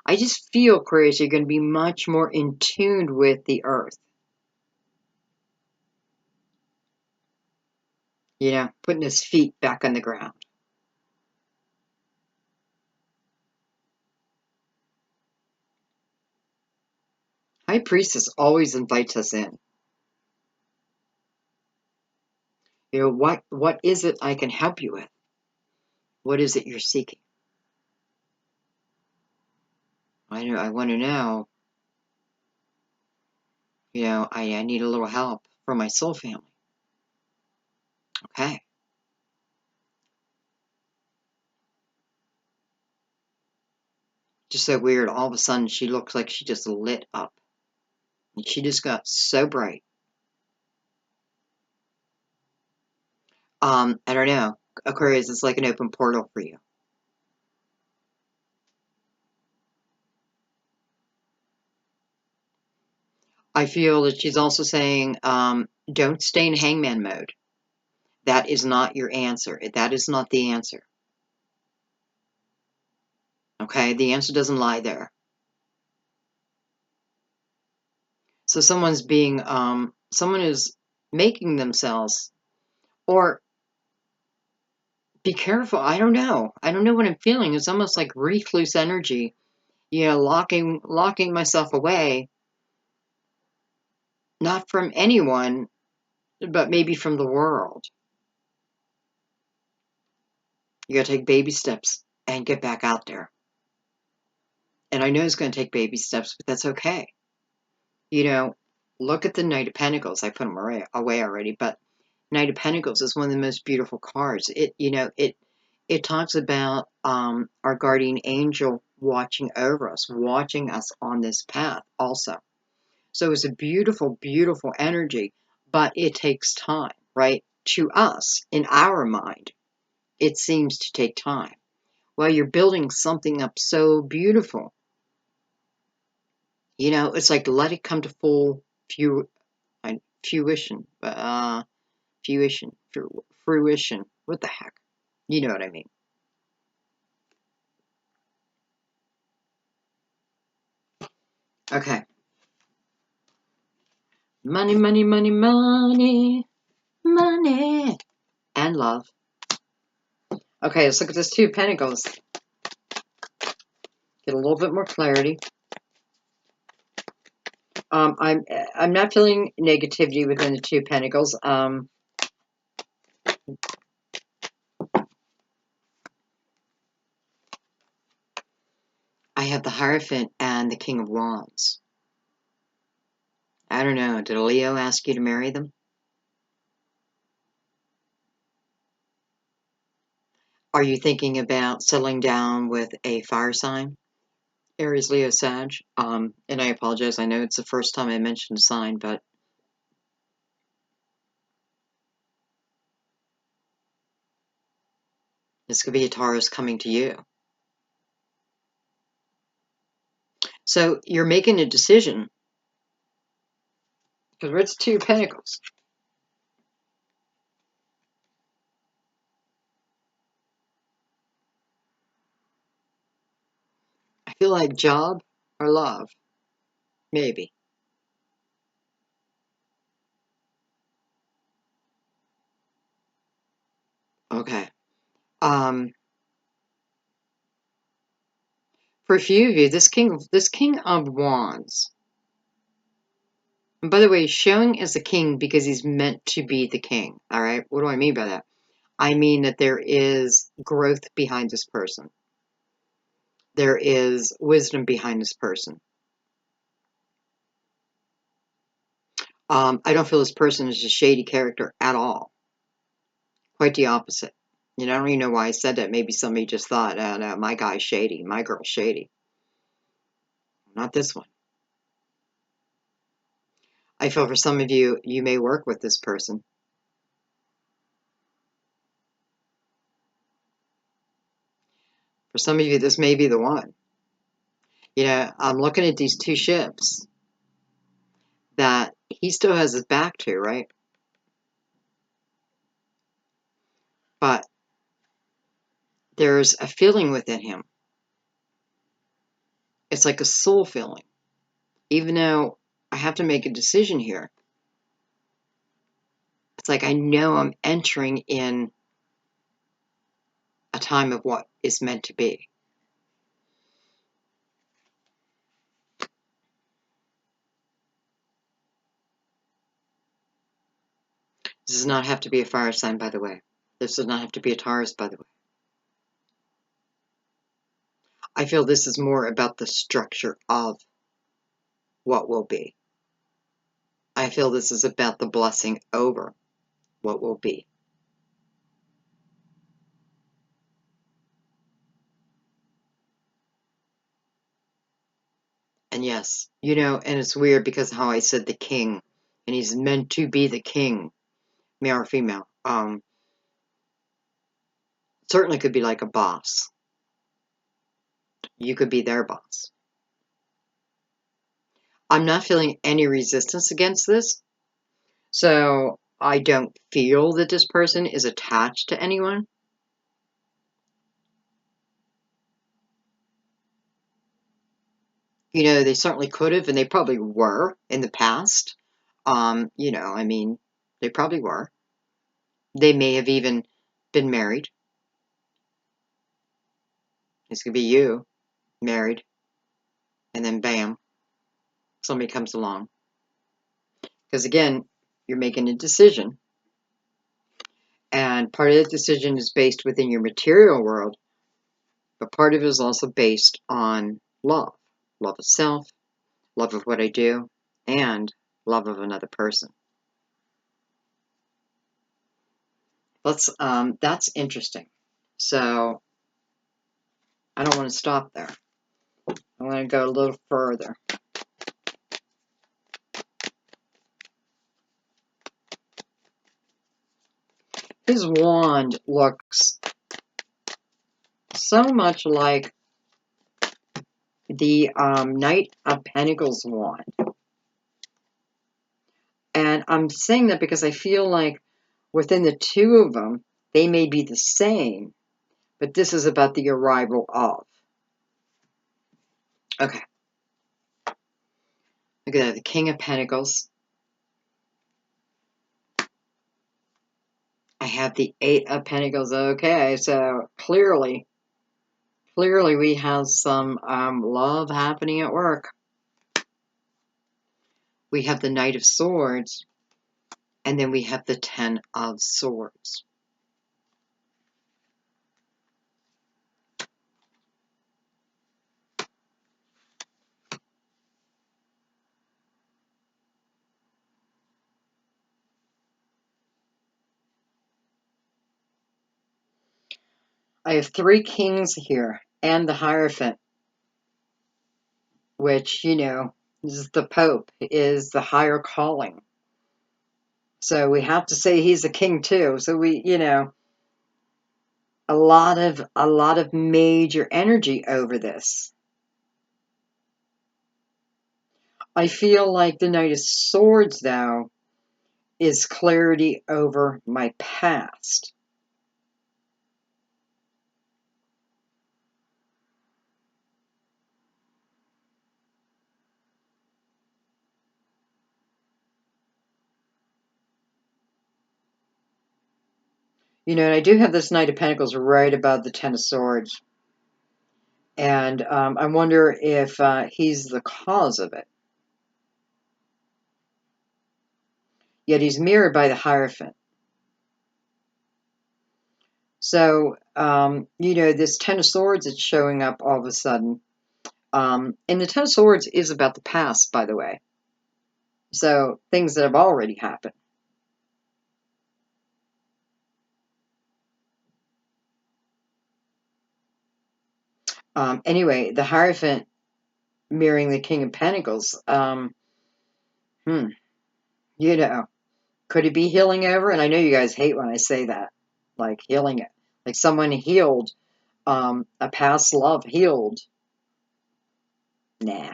I just feel, Aquarius, you're going to be much more in tune with the earth. Putting his feet back on the ground. High Priestess always invites us in. What is it I can help you with? What is it you're seeking? I want to know. I need a little help from my soul family. Okay. Just so weird. All of a sudden, she looks like she just lit up. And she just got so bright. I don't know. Aquarius is like an open portal for you. I feel that she's also saying, don't stay in hangman mode. That is not your answer. That is not the answer. Okay, the answer doesn't lie there. So someone is making themselves, or be careful. I don't know. I don't know what I'm feeling. It's almost like recluse energy. Locking myself away, not from anyone, but maybe from the world. You gotta take baby steps and get back out there. And I know it's gonna take baby steps, but that's okay. Look at the Knight of Pentacles. I put them away already, but Knight of Pentacles is one of the most beautiful cards. It talks about our guardian angel watching over us, watching us on this path also. So it's a beautiful, beautiful energy, but it takes time, right? To us, in our mind, it seems to take time. While you're building something up so beautiful, it's like let it come to full fruition, fruition. What the heck? You know what I mean. Okay. Money, money, money, money, money, and love. Okay, let's look at this Two of Pentacles. Get a little bit more clarity. I'm not feeling negativity within the Two of Pentacles. I have the Hierophant and the King of Wands. I don't know. Did a Leo ask you to marry them? Are you thinking about settling down with a fire sign? Aries, Leo, Sag. And I apologize. I know it's the first time I mentioned a sign, but this could be a Taurus coming to you. So you're making a decision. Because it's Two of Pentacles. I feel like job or love. Maybe. Okay. For a few of you, this King of Wands. And by the way, he's showing as a king because he's meant to be the king. All right. What do I mean by that? I mean that there is growth behind this person. There is wisdom behind this person. I don't feel this person is a shady character at all. Quite the opposite. I don't even know why I said that. Maybe somebody just thought, oh, no, my guy's shady. My girl's shady. Not this one. I feel for some of you, you may work with this person. For some of you, this may be the one. I'm looking at these two ships that he still has his back to, right? But there's a feeling within him. It's like a soul feeling. Even though I have to make a decision here, it's like I know I'm entering in a time of what is meant to be. This does not have to be a fire sign, by the way. This does not have to be a Taurus, by the way. I feel this is more about the structure of what will be. I feel this is about the blessing over what will be. And yes, and it's weird because how I said the king, and he's meant to be the king, male or female. Certainly could be like a boss. You could be their boss. I'm not feeling any resistance against this. So I don't feel that this person is attached to anyone. You know, they certainly could have, and they probably were in the past. You know, I mean, they probably were. They may have even been married. This could be you, married, and then bam, somebody comes along. Because again, you're making a decision, and part of the decision is based within your material world, but part of it is also based on love. Love of self, love of what I do, and love of another person. That's interesting. So I don't want to stop there. I want to go a little further. His wand looks so much like the Knight of Pentacles wand. And I'm saying that because I feel like within the two of them, they may be the same, but this is about the arrival of. Okay. Look at that, the King of Pentacles. I have the Eight of Pentacles. Okay, so clearly we have some love happening at work. We have the Knight of Swords, and then we have the Ten of Swords. I have three kings here, and the Hierophant, which, you know, is the Pope, is the higher calling. So we have to say he's a king too. So we, you know, a lot of major energy over this. I feel like the Knight of Swords, though, is clarity over my past. You know, and I do have this Knight of Pentacles right above the Ten of Swords. And I wonder if he's the cause of it. Yet he's mirrored by the Hierophant. So, you know, this Ten of Swords is showing up all of a sudden. And the Ten of Swords is about the past, by the way. So, things that have already happened. Anyway, the Hierophant mirroring the King of Pentacles. You know, could it be healing over? And I know you guys hate when I say that. Like healing it. Like someone healed, a past love healed. Nah,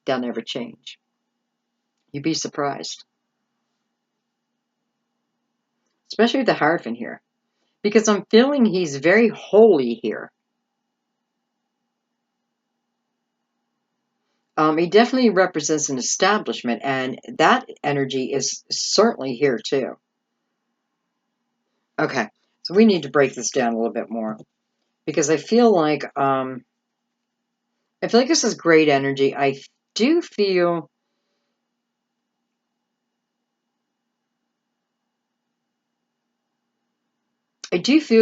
they'll never change. You'd be surprised. Especially with the Hierophant here. Because I'm feeling he's very holy here. He definitely represents an establishment, and that energy is certainly here too. Okay, so we need to break this down a little bit more. Because I feel like this is great energy. I do feel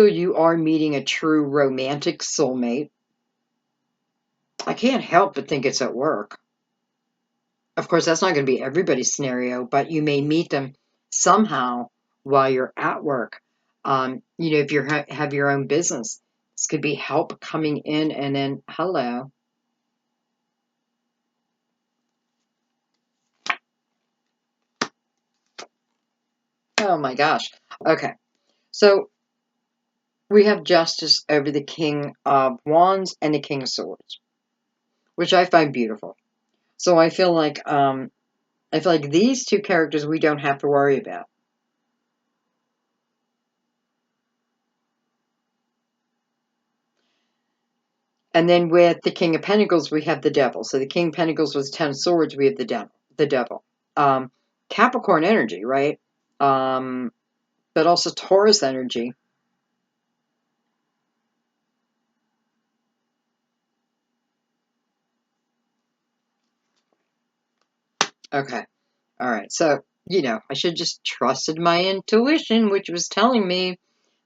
you are meeting a true romantic soulmate. I can't help but think it's at work. Of course, that's not going to be everybody's scenario, but you may meet them somehow while you're at work. You know, if you have your own business, this could be help coming in and then, hello. Oh my gosh. Okay. So we have justice over the King of Wands and the King of Swords, which I find beautiful. So I feel like these two characters we don't have to worry about. And then with the King of Pentacles, we have the Devil. So the King of Pentacles was 10 of Swords. We have the Devil. The Devil. Capricorn energy, right? But also Taurus energy. Okay. All right. So, I should just trusted my intuition, which was telling me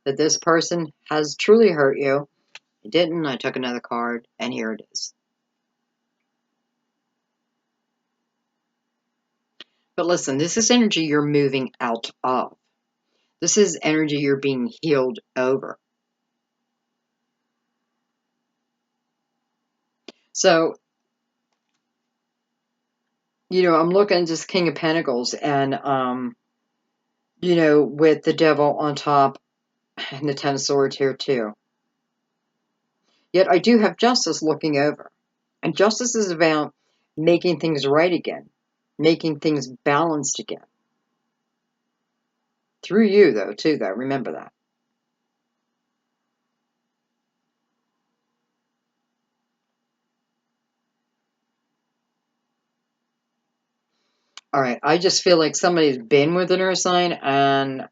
that this person has truly hurt you. I didn't. I took another card, and here it is. But listen, this is energy you're moving out of. This is energy you're being healed over. So, I'm looking at this King of Pentacles and, with the Devil on top and the Ten of Swords here too. Yet I do have Justice looking over. And Justice is about making things right again, making things balanced again. Through you, though, too, though. Remember that. All right, I just feel like somebody's been with an earth sign and,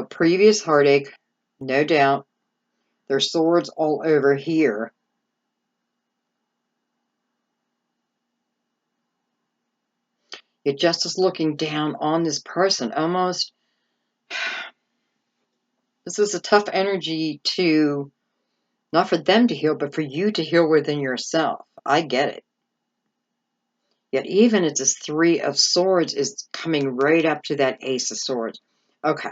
previous heartache, no doubt. There's swords all over here. It just is looking down on this person, almost. This is a tough energy to, not for them to heal, but for you to heal within yourself. I get it. Yet even it's this Three of Swords is coming right up to that Ace of Swords. Okay.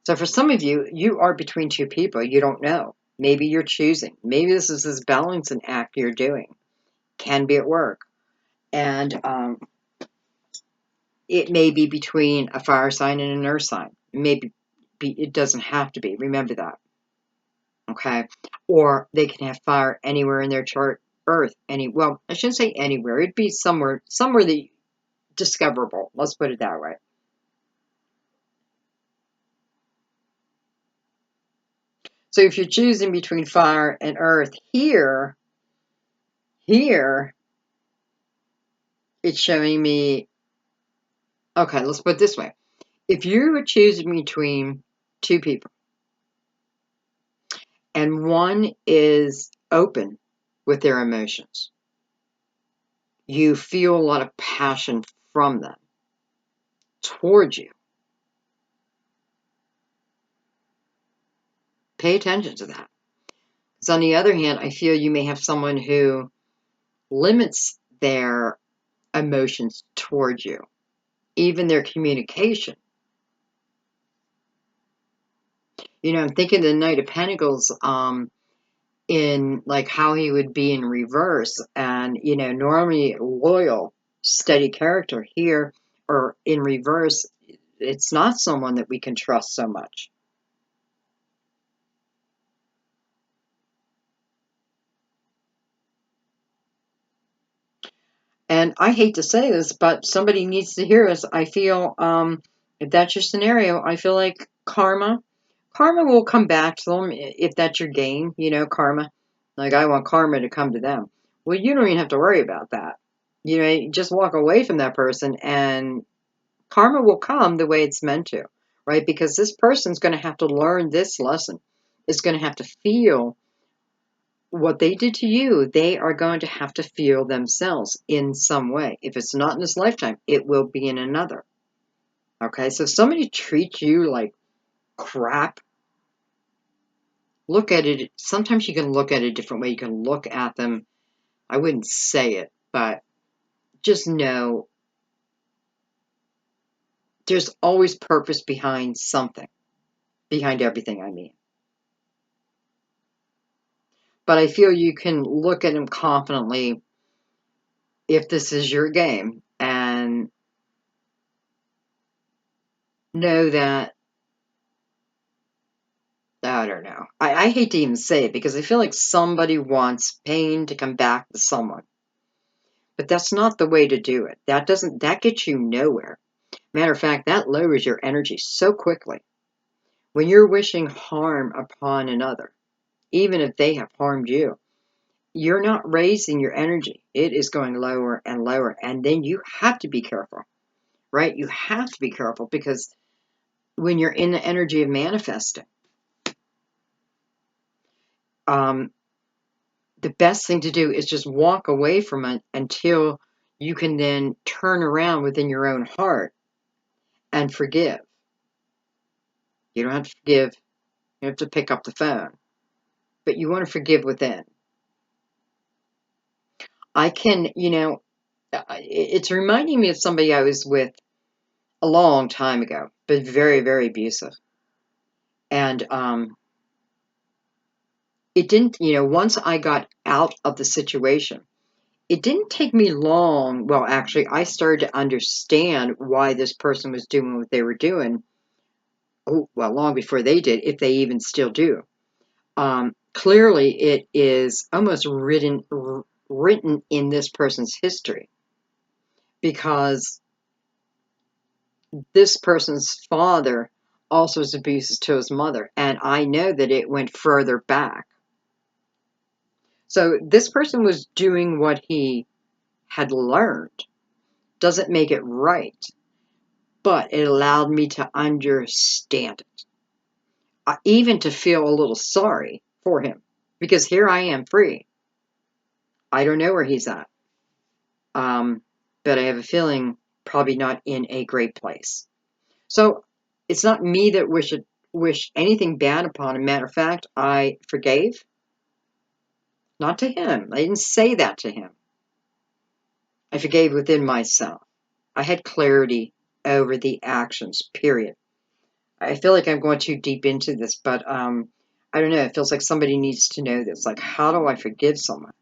So for some of you, you are between two people. You don't know. Maybe you're choosing. Maybe this is this balancing act you're doing. Can be at work. And it may be between a fire sign and an earth sign. Maybe it doesn't have to be. Remember that. Okay. Or they can have fire anywhere in their chart. Earth. Well, I shouldn't say anywhere. It'd be somewhere that discoverable. Let's put it that way. So if you're choosing between fire and earth here, it's showing me, okay, let's put it this way. If you were choosing between two people and one is open with their emotions, you feel a lot of passion from them towards you. Pay attention to that. Because on the other hand, I feel you may have someone who limits their emotions towards you, even their communication. I'm thinking the Knight of Pentacles, in like how he would be in reverse, and normally loyal, steady character here, or in reverse, it's not someone that we can trust so much. And I hate to say this, but somebody needs to hear us. I feel, if that's your scenario, I feel like karma will come back to them if that's your game, karma. Like, I want karma to come to them. Well, you don't even have to worry about that. Just walk away from that person and karma will come the way it's meant to, right? Because this person's going to have to learn this lesson. Is going to have to feel what they did to you. They are going to have to feel themselves in some way. If it's not in this lifetime, it will be in another. Okay, so if somebody treats you like crap, look at it. Sometimes you can look at it a different way. You can look at them. I wouldn't say it, but just know there's always purpose behind something, behind everything, I mean. But I feel you can look at them confidently if this is your game and know that, I don't know. I hate to even say it because I feel like somebody wants pain to come back to someone. But that's not the way to do it. That gets you nowhere. Matter of fact, that lowers your energy so quickly. When you're wishing harm upon another, even if they have harmed you, you're not raising your energy. It is going lower and lower. And then you have to be careful, right? You have to be careful because when you're in the energy of manifesting, the best thing to do is just walk away from it until you can then turn around within your own heart and forgive. You don't have to forgive. You have to pick up the phone. But you want to forgive within. I can, it's reminding me of somebody I was with a long time ago, but very, very abusive. And it didn't, once I got out of the situation, it didn't take me long. Well, actually, I started to understand why this person was doing what they were doing. Oh, well, long before they did, if they even still do. Clearly, it is almost written in this person's history because this person's father also was abusive to his mother, and I know that it went further back. So this person was doing what he had learned. Doesn't make it right, but it allowed me to understand it. Even to feel a little sorry for him, because here I am free. I don't know where he's at, but I have a feeling probably not in a great place. So it's not me that wish anything bad upon him. Matter of fact, I forgave. Not to him. I didn't say that to him. I forgave within myself. I had clarity over the actions, period. I feel like I'm going too deep into this, but I don't know. It feels like somebody needs to know this. Like, how do I forgive someone?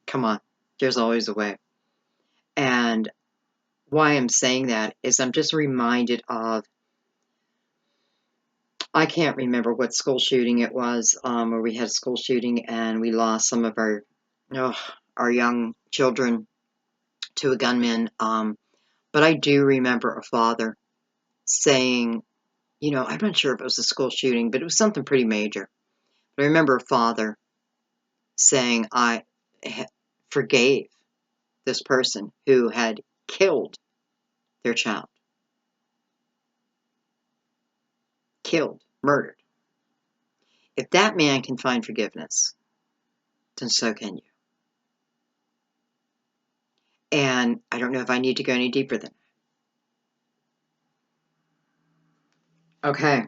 Come on. There's always a way. And why I'm saying that is I'm just reminded of, I can't remember what school shooting it was, where we had a school shooting and we lost some of our young children to a gunman. But I do remember a father saying, I'm not sure if it was a school shooting, but it was something pretty major. But I remember a father saying, I forgave this person who had killed their child. Killed, murdered. If that man can find forgiveness, then so can you. And I don't know if I need to go any deeper than that. Okay.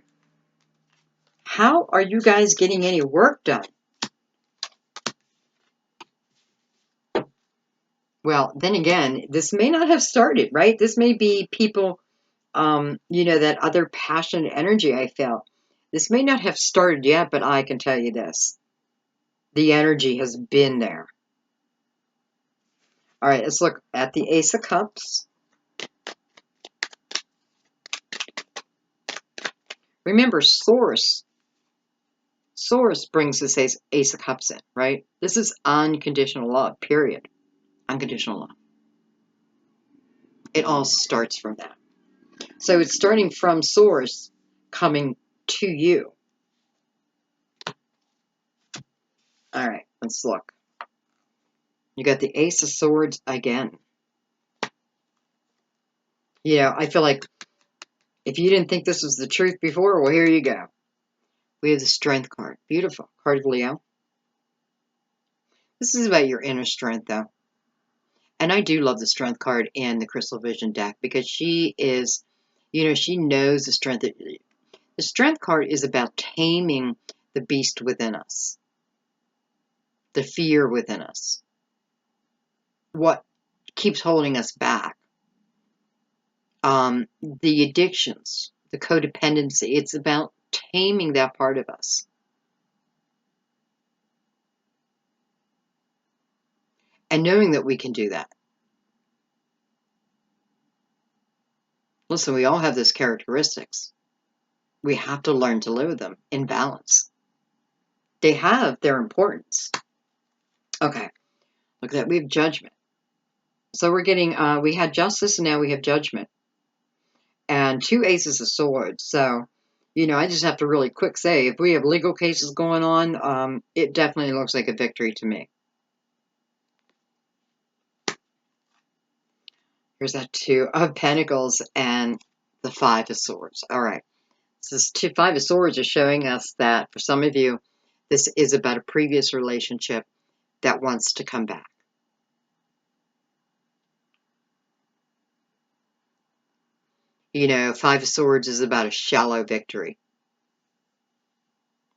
How are you guys getting any work done? Well, then again, this may not have started, right? This may be people, that other passionate energy I felt. This may not have started yet, but I can tell you this. The energy has been there. All right, let's look at the Ace of Cups. Remember, Source brings this Ace of Cups in, right? This is unconditional love, period. Unconditional love. It all starts from that. So it's starting from Source, coming to you. All right, let's look. You got the Ace of Swords again. I feel like if you didn't think this was the truth before, well, here you go. We have the Strength card. Beautiful. Card of Leo. This is about your inner strength, though. And I do love the Strength card in the Crystal Vision deck because she is, she knows the strength. The Strength card is about taming the beast within us, the fear within us, what keeps holding us back, the addictions, the codependency. It's about taming that part of us. And knowing that we can do that. Listen, we all have those characteristics. we have to learn to live with them in balance. They have their importance. Okay, look at that. We have judgment. So we're getting, we had justice and now we have judgment. And 2 aces of swords. So, you know, I just have to really quick say, if we have legal cases going on, it definitely looks like a victory to me. Here's that 2 of Pentacles and the 5 of Swords. All right. So this 5 of Swords is showing us that for some of you, this is about a previous relationship that wants to come back. You know, 5 of Swords is about a shallow victory.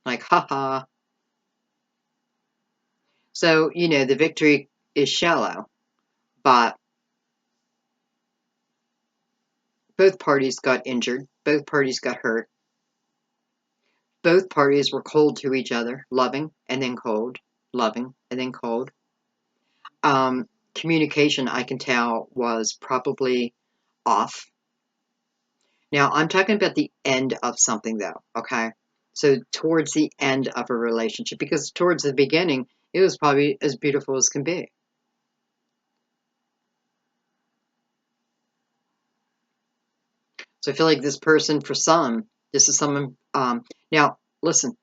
Like, haha. So, you know, the victory is shallow, but both parties got injured. Both parties got hurt. Both parties were cold to each other, loving and then cold, loving and then cold. Communication, I can tell, was probably off. Now, I'm talking about the end of something, though, okay? So towards the end of a relationship, because towards the beginning, it was probably as beautiful as can be. So I feel like this person, for some, this is someone, now, listen,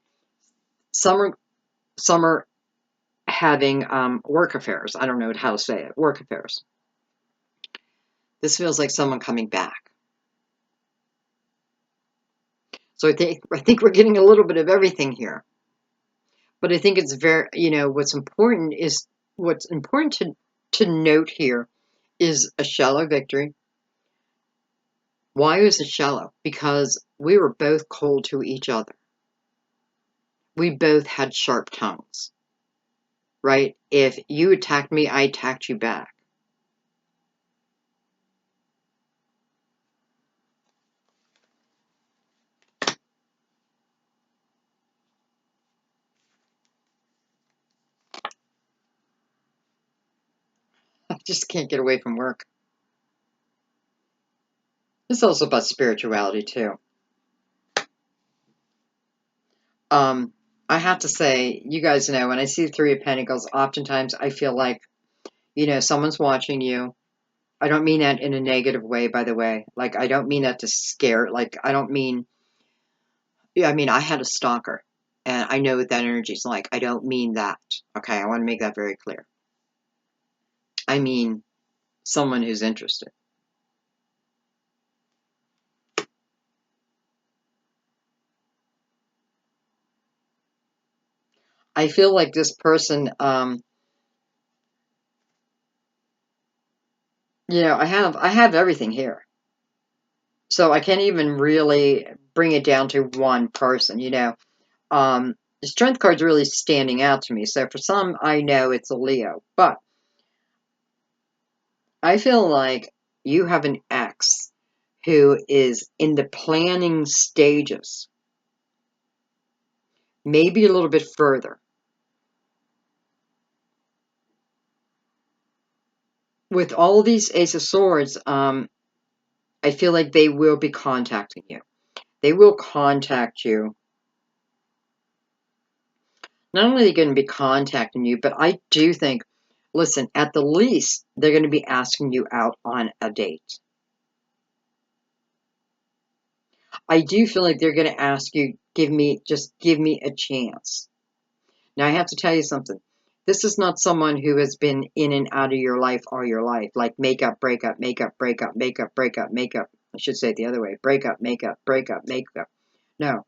some are having work affairs. I don't know how to say it, work affairs. This feels like someone coming back. So I think we're getting a little bit of everything here. But I think it's very, you know, what's important to note here is a shallow victory. Why is it shallow? Because we were both cold to each other. We both had sharp tongues, right? If you attacked me, I attacked you back. I just can't get away from work. It's also about spirituality, too. I have to say, you guys know, when I see the 3 of Pentacles, oftentimes I feel like, you know, someone's watching you. I don't mean that in a negative way, by the way. Like, I don't mean that to scare. Like, I don't mean, yeah, I mean, I had a stalker, and I know what that energy's like. I don't mean that. Okay, I want to make that very clear. I mean someone who's interested. I feel like this person, you know, I have everything here. So I can't even really bring it down to one person, you know. The strength card's really standing out to me. So for some, I know it's a Leo. But I feel like you have an ex who is in the planning stages, maybe a little bit further. With all these Ace of Swords, I feel like they will be contacting you. They will contact you. Not only are they going to be contacting you, but I do think, listen, at the least, they're going to be asking you out on a date. I do feel like they're going to ask you, just give me a chance. Now, I have to tell you something. This is not someone who has been in and out of your life all your life, like makeup, breakup, makeup, breakup, makeup, breakup, makeup. I should say it the other way. Breakup, makeup, breakup, makeup. No.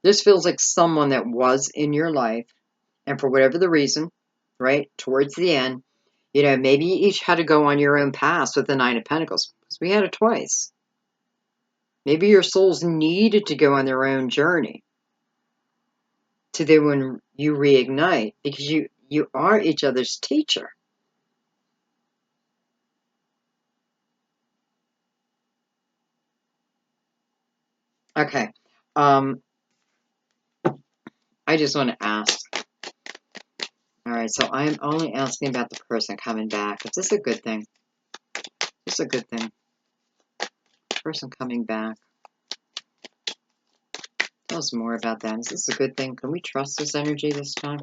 This feels like someone that was in your life, and for whatever the reason, right, towards the end, you know, maybe you each had to go on your own path with the 9 of Pentacles, because we had it twice. Maybe your souls needed to go on their own journey to then when you reignite, because you are each other's teacher. Okay. I just want to ask. All right, so I'm only asking about the person coming back. Is this a good thing? This is a good thing. Person coming back. Tell us more about that. Is this a good thing? Can we trust this energy this time?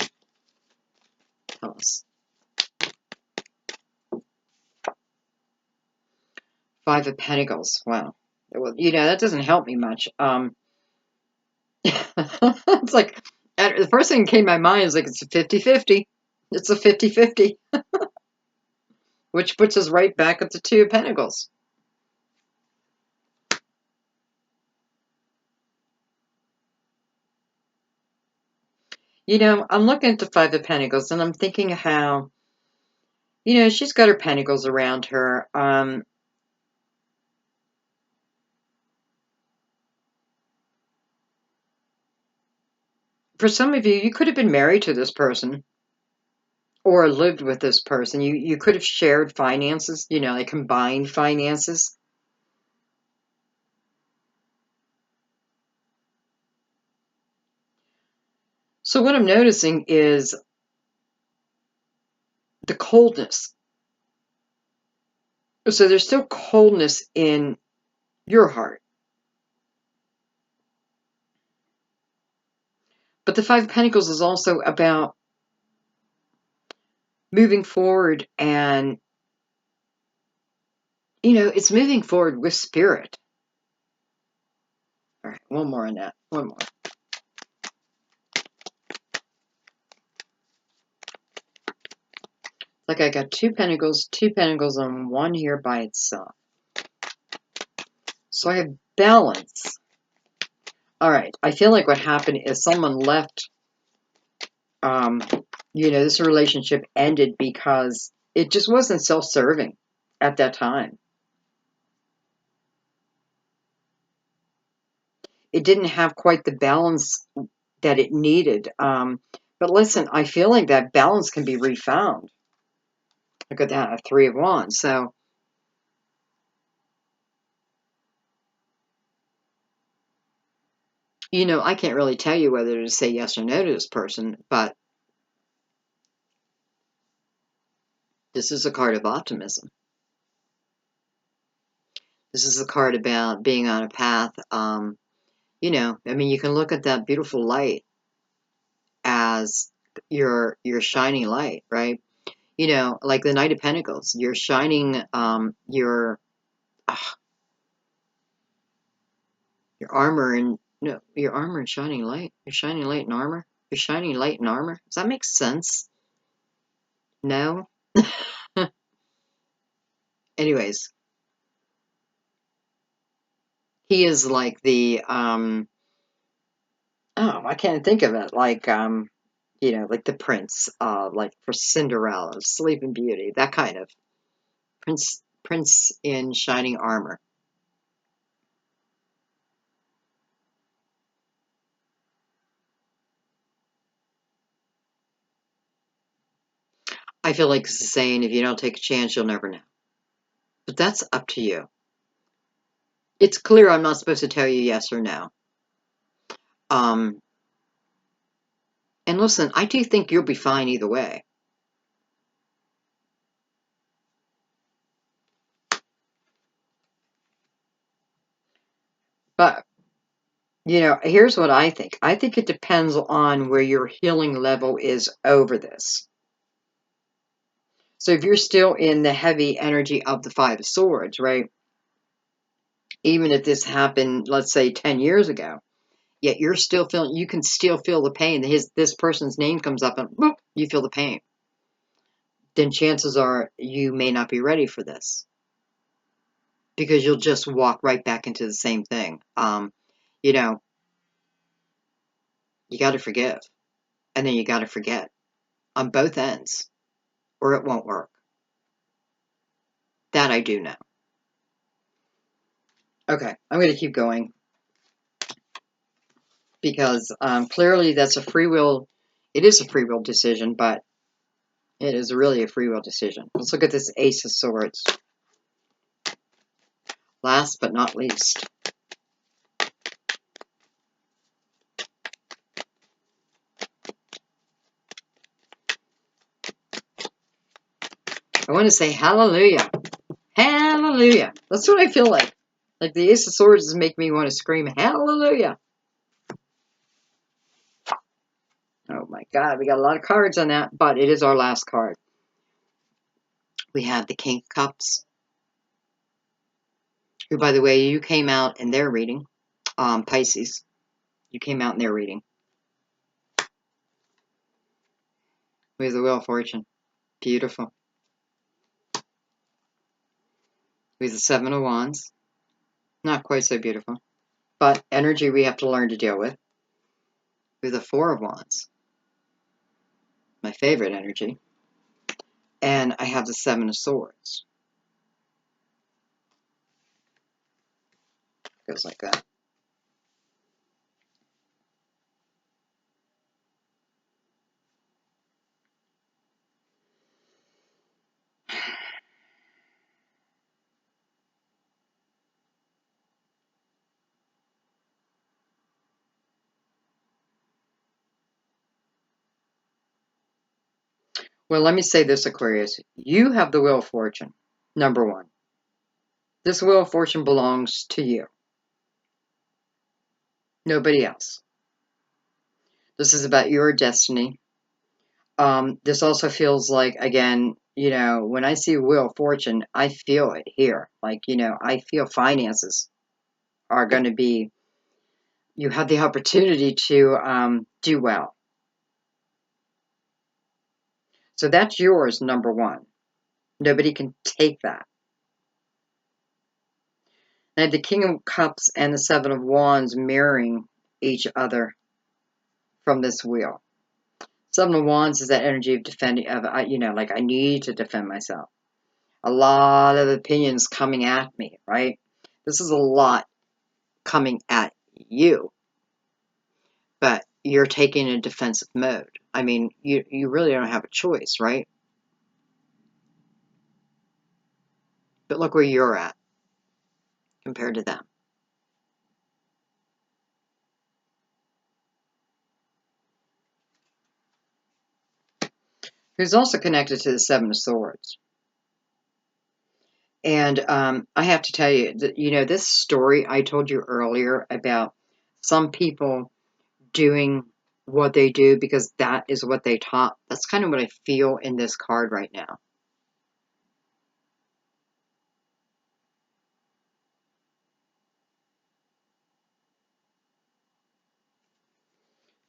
Tell us. Five of Pentacles. Wow. Well, you know, that doesn't help me much. It's like, the first thing that came to my mind is like, it's a 50-50. It's a 50-50. Which puts us right back at the Two of Pentacles. You know, I'm looking at the Five of Pentacles, and I'm thinking how, you know, she's got her pentacles around her. For some of you, you could have been married to this person or lived with this person. You could have shared finances, you know, like combined finances. So what I'm noticing is the coldness. So there's still coldness in your heart. But the Five of Pentacles is also about moving forward, and, you know, it's moving forward with spirit. All right, one more on that. One more. Like I got two pentacles, and one here by itself. So I have balance. All right, I feel like what happened is someone left, you know, this relationship ended because it just wasn't self-serving at that time. It didn't have quite the balance that it needed. But listen, I feel like that balance can be refound. Look at that, a Three of Wands. So, you know, I can't really tell you whether to say yes or no to this person, but this is a card of optimism. This is a card about being on a path. You know, I mean, you can look at that beautiful light as your shining light, right? You know, like the Knight of Pentacles, you're shining your armor and no, your armor and shining light. You're shining light and armor. You're shining light and armor. Does that make sense? No. Anyways, he is like the oh, I can't think of it. Like you know, like the prince, like for Cinderella, Sleeping Beauty, that kind of prince in shining armor. I feel like it's the saying, if you don't take a chance, you'll never know. But that's up to you. It's clear I'm not supposed to tell you yes or no. Um, and listen, I do think you'll be fine either way. But, you know, here's what I think. I think it depends on where your healing level is over this. So if you're still in the heavy energy of the Five of Swords, right? Even if this happened, let's say 10 years ago, yet you're still feeling, you can still feel the pain. This person's name comes up and boop, you feel the pain. Then chances are you may not be ready for this, because you'll just walk right back into the same thing. You know, you got to forgive, and then you got to forget on both ends, or it won't work. That I do know. Okay, I'm going to keep going, because clearly that's a free will. It is a free will decision, but it is really a free will decision. Let's look at this Ace of Swords. Last but not least. I want to say hallelujah. Hallelujah. That's what I feel like. Like the Ace of Swords is making me want to scream hallelujah. God, we got a lot of cards on that, but it is our last card. We have the King of Cups, who, by the way, you came out in their reading. Pisces, you came out in their reading. We have the Wheel of Fortune. Beautiful. We have the Seven of Wands. Not quite so beautiful, but energy we have to learn to deal with. We have the Four of Wands. My favorite energy. And I have the Seven of Swords. Goes like that. Well, let me say this, Aquarius. You have the Wheel of Fortune, number one. This Wheel of Fortune belongs to you. Nobody else. This is about your destiny. This also feels like, again, you know, when I see Wheel of Fortune, I feel it here. Like, you know, I feel finances are going to be, you have the opportunity to do well. So that's yours, number one. Nobody can take that. I had the King of Cups and the Seven of Wands mirroring each other from this wheel. Seven of Wands is that energy of defending, you know, like I need to defend myself. A lot of opinions coming at me, right? This is a lot coming at you, but you're taking a defensive mode. I mean, you really don't have a choice, right? But look where you're at compared to them. Who's also connected to the Seven of Swords. And I have to tell you that, you know, this story I told you earlier about some people doing what they do because that is what they taught. That's kind of what I feel in this card right now.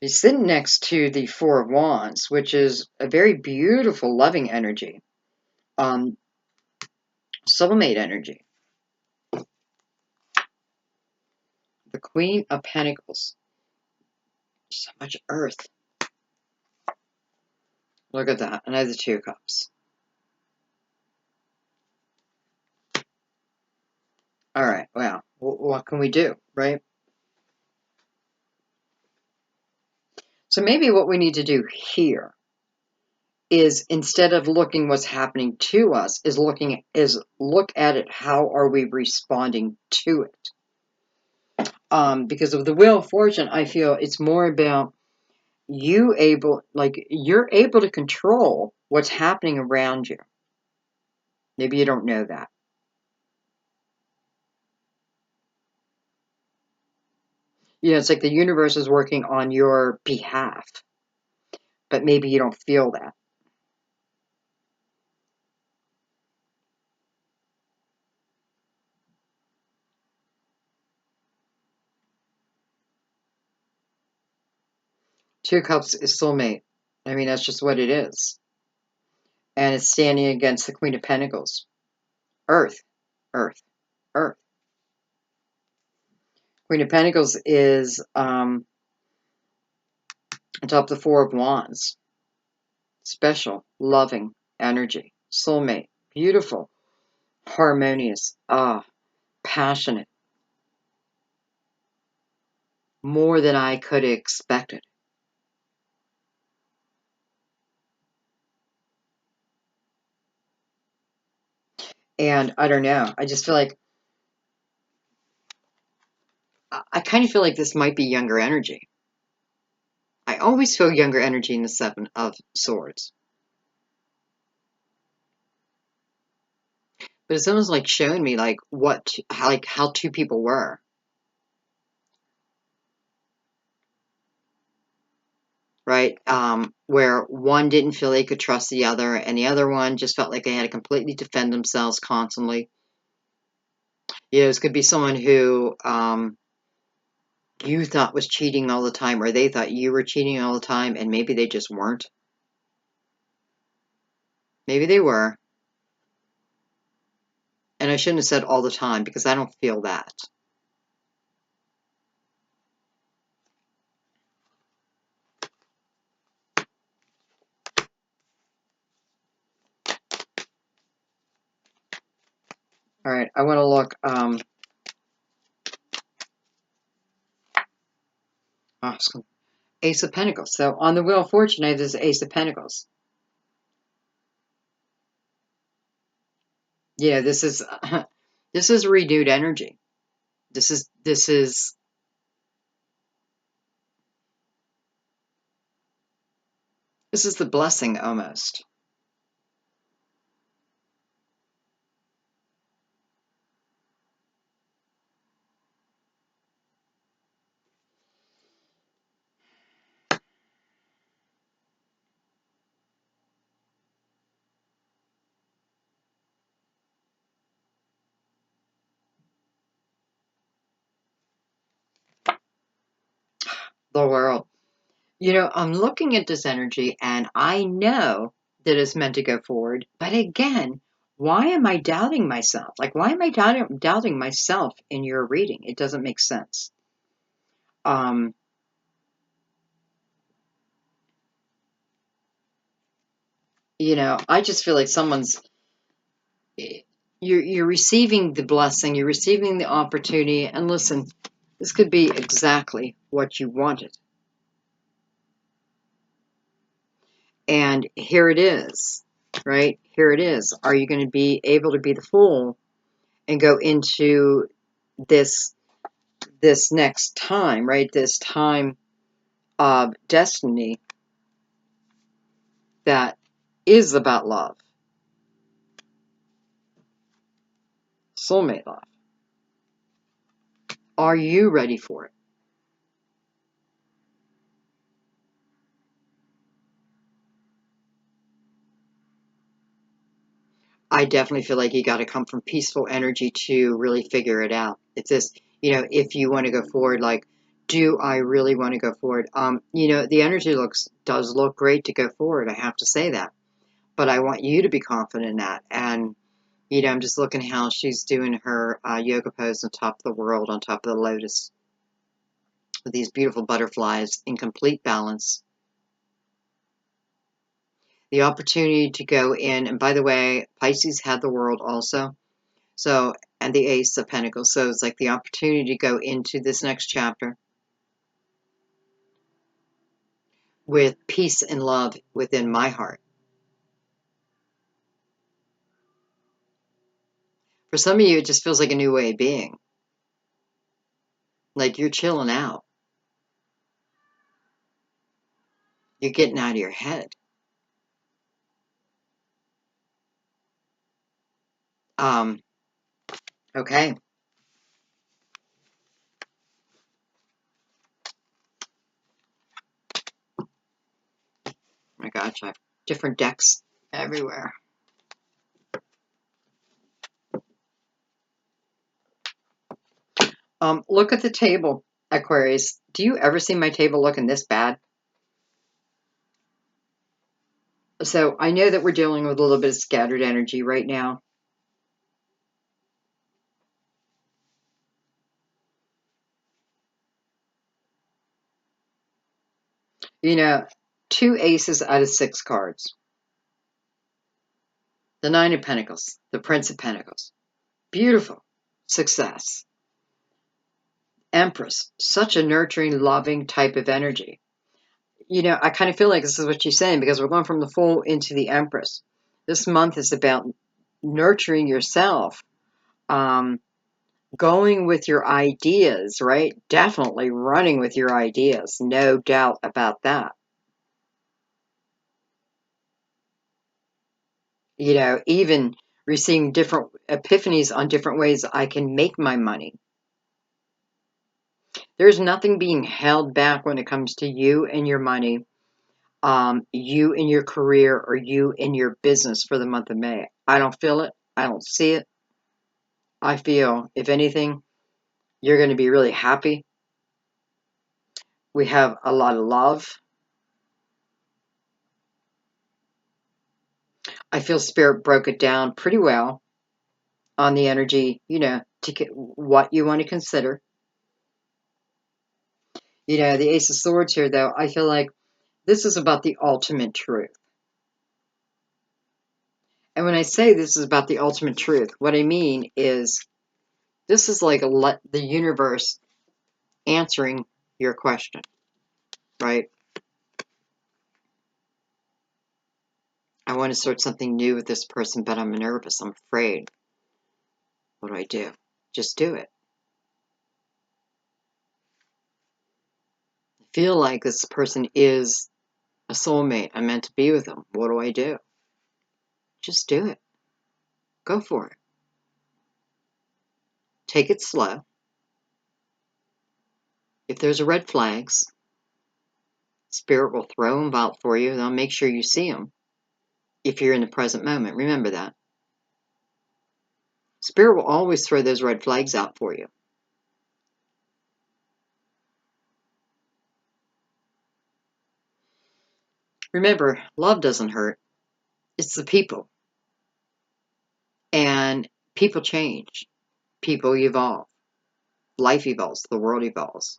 He's sitting next to the Four of Wands, which is a very beautiful, loving energy. Soulmate energy. The Queen of Pentacles. So much earth. Look at that. And I have the Two of Cups. All right. Well, what can we do, right? So maybe what we need to do here is, instead of looking what's happening to us, is look at it. How are we responding to it? Because of the Wheel of Fortune, I feel it's more about you're able to control what's happening around you. Maybe you don't know that. You know, it's like the universe is working on your behalf, but maybe you don't feel that. Two of Cups is soulmate. I mean, that's just what it is. And it's standing against the Queen of Pentacles. Earth, Earth, Earth. Queen of Pentacles is on top of the Four of Wands. Special, loving energy. Soulmate. Beautiful. Harmonious. Passionate. More than I could have expected. And I don't know. I just feel like I kind of feel like this might be younger energy. I always feel younger energy in the Seven of Swords. But it's almost like showing me like how two people were. right? Where one didn't feel they could trust the other, and the other one just felt like they had to completely defend themselves constantly. This could be someone who you thought was cheating all the time, or they thought you were cheating all the time, and maybe they just weren't. Maybe they were. And I shouldn't have said all the time because I don't feel that. All right, I want to look. Ace of Pentacles. So on the Wheel of Fortune, I have this Ace of Pentacles. Yeah, this is this is renewed energy. This is the blessing almost. The world. I'm looking at this energy and I know that it's meant to go forward. But again, why am I doubting myself? Like, why am I doubting myself in your reading? It doesn't make sense. Um, I just feel like you're receiving the blessing, you're receiving the opportunity, and listen, this could be exactly what you wanted. And here it is, right? Here it is. Are you going to be able to be the fool and go into this next time, right? This time of destiny that is about love, soulmate love. Are you ready for it? I definitely feel like you got to come from peaceful energy to really figure it out. It's this, if you want to go forward, like, do I really want to go forward? The energy does look great to go forward. I have to say that, but I want you to be confident in that. And I'm just looking how she's doing her yoga pose on top of the world, on top of the lotus, with these beautiful butterflies in complete balance. The opportunity to go in, and by the way, Pisces had the world also. So, and the Ace of Pentacles. So it's like the opportunity to go into this next chapter with peace and love within my heart. For some of you, it just feels like a new way of being. Like you're chilling out. You're getting out of your head. Okay. Oh my gosh, I have different decks everywhere. Look at the table, Aquarius. Do you ever see my table looking this bad? So I know that we're dealing with a little bit of scattered energy right now. Two aces out of 6 cards. The Nine of Pentacles, the Prince of Pentacles. Beautiful. Success. Empress, such a nurturing, loving type of energy. I kind of feel like this is what she's saying because we're going from the Fool into the Empress. This month is about nurturing yourself, going with your ideas, right? Definitely running with your ideas. No doubt about that. Even receiving different epiphanies on different ways I can make my money. There's nothing being held back when it comes to you and your money. you in your career or you in your business for the month of May. I don't feel it. I don't see it. I feel, if anything, you're going to be really happy. We have a lot of love. I feel Spirit broke it down pretty well on the energy, to get what you want to consider. The Ace of Swords here, though, I feel like this is about the ultimate truth. And when I say this is about the ultimate truth, what I mean is this is like the universe answering your question, right? I want to start something new with this person, but I'm nervous. I'm afraid. What do I do? Just do it. I feel like this person is a soulmate. I'm meant to be with them. What do I do? Just do it. Go for it. Take it slow. If there's red flags, Spirit will throw them out for you. They'll make sure you see them if you're in the present moment. Remember that. Spirit will always throw those red flags out for you. Remember, love doesn't hurt. It's the people. And people change. People evolve. Life evolves. The world evolves.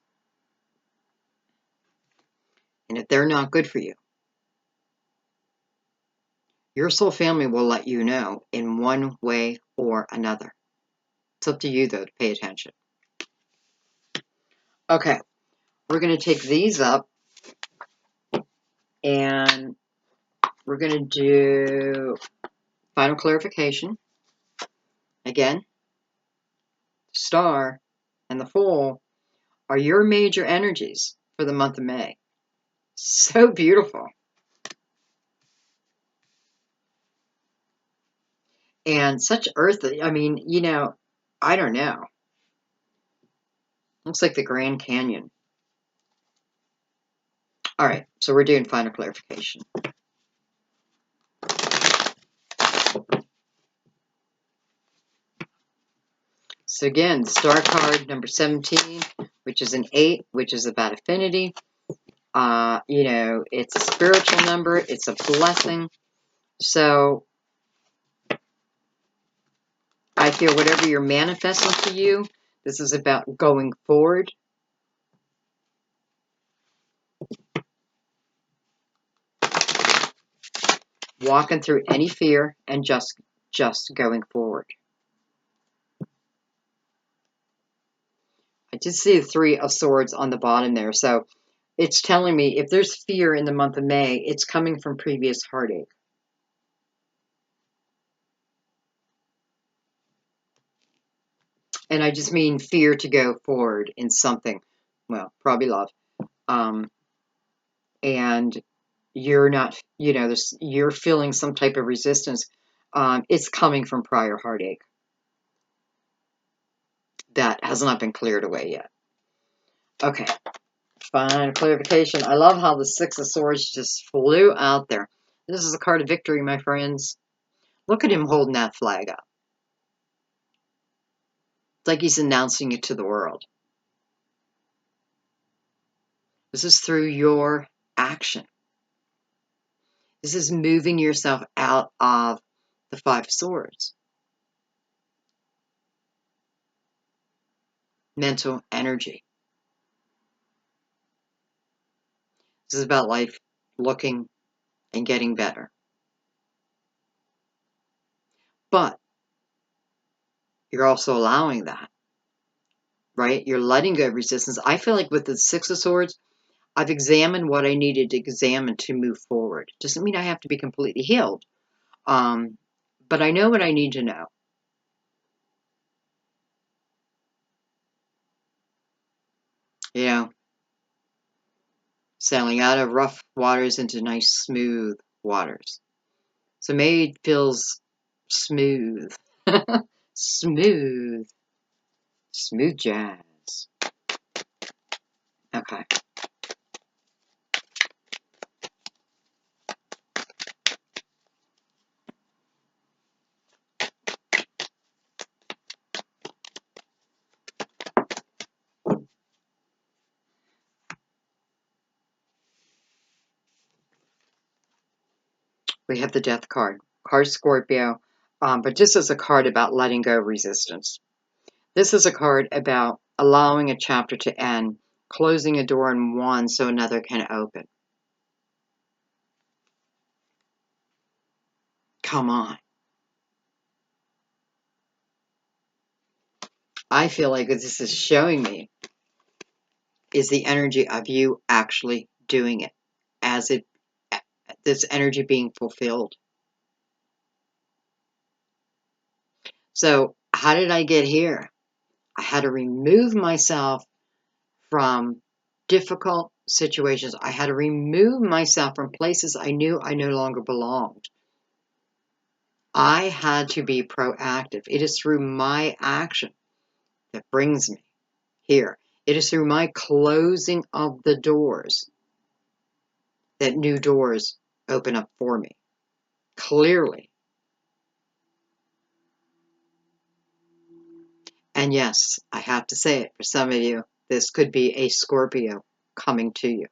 And if they're not good for you, your soul family will let you know in one way or another. It's up to you, though, to pay attention. Okay, we're going to take these up, and we're going to do final clarification. Again, Star and the Fool are your major energies for the month of May. So beautiful. And such earthly. I mean, I don't know. Looks like the Grand Canyon. All right, so we're doing final clarification. So again, Star card number 17, which is an 8, which is about affinity. It's a spiritual number. It's a blessing. So I feel whatever you're manifesting for you, this is about going forward. Walking through any fear and just going forward. I did see the 3 of Swords on the bottom there. So it's telling me if there's fear in the month of May, it's coming from previous heartache. And I just mean fear to go forward in something. Well, probably love. And you're not, you're feeling some type of resistance. It's coming from prior heartache that has not been cleared away yet. Okay, final clarification. I love how the 6 of Swords just flew out there. This is a card of victory, my friends. Look at him holding that flag up. It's like he's announcing it to the world. This is through your action. This is moving yourself out of the 5 of Swords. Mental energy. This is about life looking and getting better. But you're also allowing that, right? You're letting go of resistance. I feel like with the 6 of Swords, I've examined what I needed to examine to move forward. Doesn't mean I have to be completely healed. But I know what I need to know. Sailing out of rough waters into nice, smooth waters. So May feels smooth. Smooth. Smooth jazz. Okay. We have the Death card Scorpio, but this is a card about letting go of resistance. This is a card about allowing a chapter to end, closing a door in one so another can open. Come on. I feel like what this is showing me is the energy of you actually doing it, this energy being fulfilled. So how did I get here? I had to remove myself from difficult situations. I had to remove myself from places I knew I no longer belonged. I had to be proactive. It is through my action that brings me here. It is through my closing of the doors that new doors open up for me. Clearly. And yes, I have to say it, for some of you, this could be a Scorpio coming to you.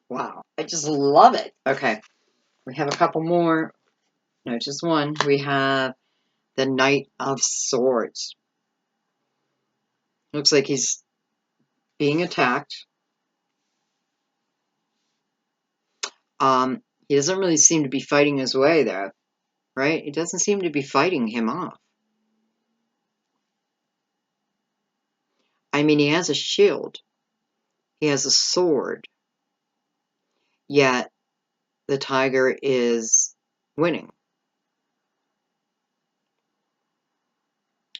Wow, I just love it. Okay, we have a couple more. No, just one. We have the Knight of Swords. Looks like he's being attacked. He doesn't really seem to be fighting his way, though, right? He doesn't seem to be fighting him off. I mean, he has a shield. He has a sword. Yet, the tiger is winning.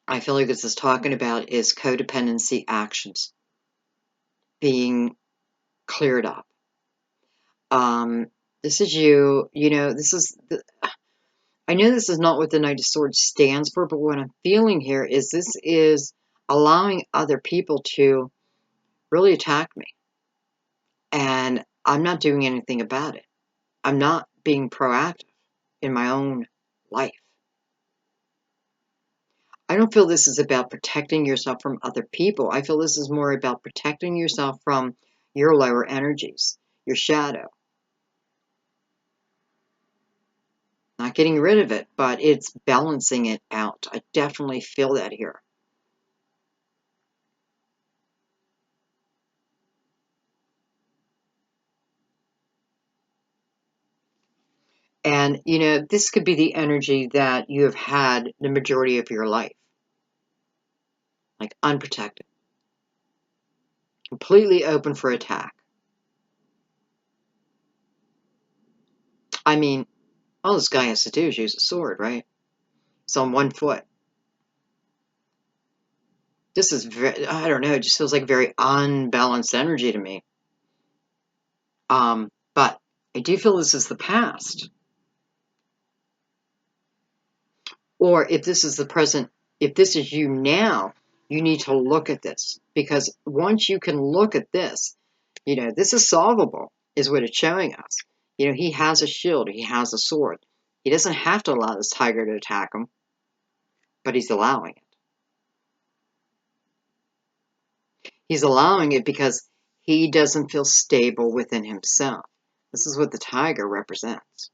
I feel like this is talking about is codependency actions being cleared up. This is you know, I know this is not what the Knight of Swords stands for, but what I'm feeling here is this is allowing other people to really attack me. And I'm not doing anything about it. I'm not being proactive in my own life. I don't feel this is about protecting yourself from other people. I feel this is more about protecting yourself from your lower energies, your shadow. Not getting rid of it, but it's balancing it out. I definitely feel that here. And, you know, this could be the energy that you have had the majority of your life. Like unprotected. Completely open for attack. I mean, all this guy has to do is use a sword, right? He's on one foot. This is very, I don't know, it just feels like very unbalanced energy to me. But I do feel this is the past. Or if this is the present, if this is you now, you need to look at this. Because once you can look at this, you know, this is solvable, is what it's showing us. You know, he has a shield, he has a sword. He doesn't have to allow this tiger to attack him, but he's allowing it. He's allowing it because he doesn't feel stable within himself. This is what the tiger represents.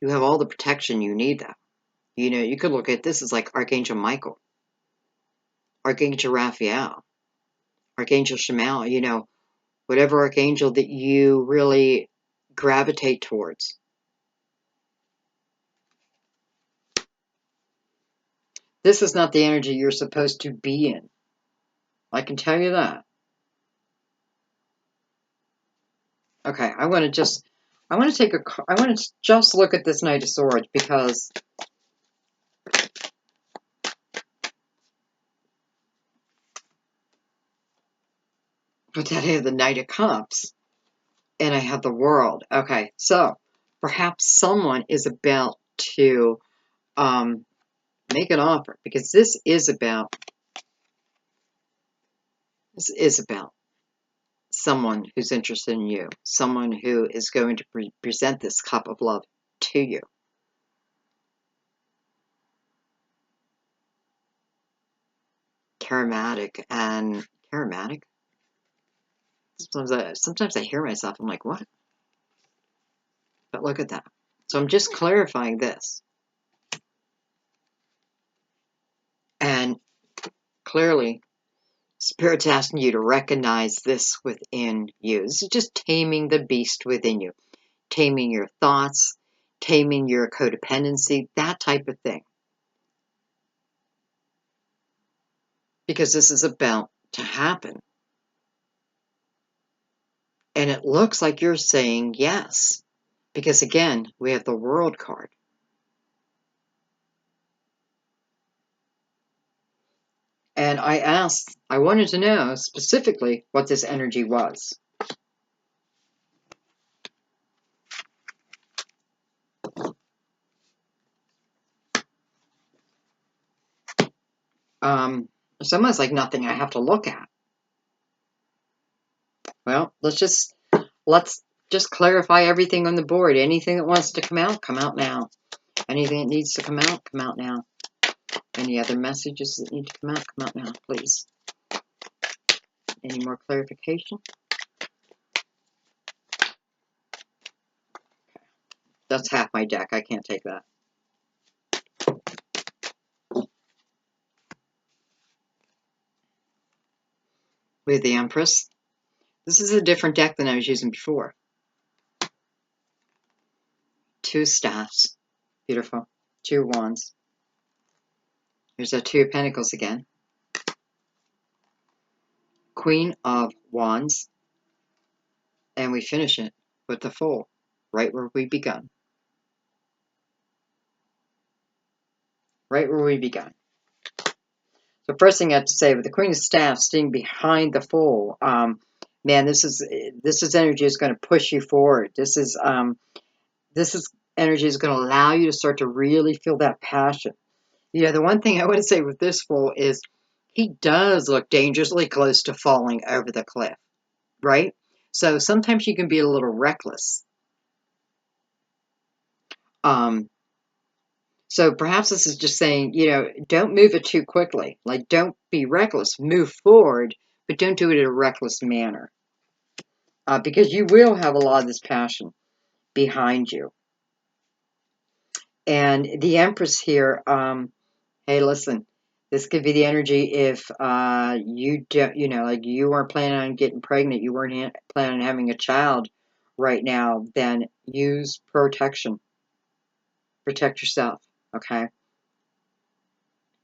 You have all the protection you need, though. You know, you could look at this as like Archangel Michael, Archangel Raphael, Archangel Shamael, you know, whatever archangel that you really gravitate towards. This is not the energy you're supposed to be in. I can tell you that. Okay, I want to just look at this Knight of Swords because but then I have the Knight of Cups and I have the World. Okay, so perhaps someone is about to make an offer because this is about someone who's interested in you, someone who is going to present this cup of love to you. charismatic and charismatic. Sometimes I hear myself. I'm like, what? But look at that. So I'm just clarifying this. And clearly, Spirit's asking you to recognize this within you. This is just taming the beast within you. Taming your thoughts, taming your codependency, that type of thing. Because this is about to happen. And it looks like you're saying yes. Because again, we have the World card. And I wanted to know specifically what this energy was. It's almost like nothing I have to look at. Well, let's just clarify everything on the board. Anything that wants to come out now. Anything that needs to come out now. Any other messages that need to come out now, please. Any more clarification? That's half my deck. I can't take that. We have the Empress. This is a different deck than I was using before. 2 staffs. Beautiful. 2 wands. Here's our 2 of Pentacles again. Queen of Wands. And we finish it with the Fool, right where we begun. Right where we begun. The first thing I have to say, with the Queen of Staffs sitting behind the Fool, man, this is energy is going to push you forward. This is energy is going to allow you to start to really feel that passion. You know, the one thing I want to say with this Fool is he does look dangerously close to falling over the cliff, right? So sometimes you can be a little reckless. So perhaps this is just saying, you know, don't move it too quickly. Like, don't be reckless. Move forward, but don't do it in a reckless manner. Because you will have a lot of this passion behind you. And the Empress here, hey, listen, this could be the energy if you don't, you know, like you weren't planning on getting pregnant, you weren't planning on having a child right now, then use protection. Protect yourself, okay?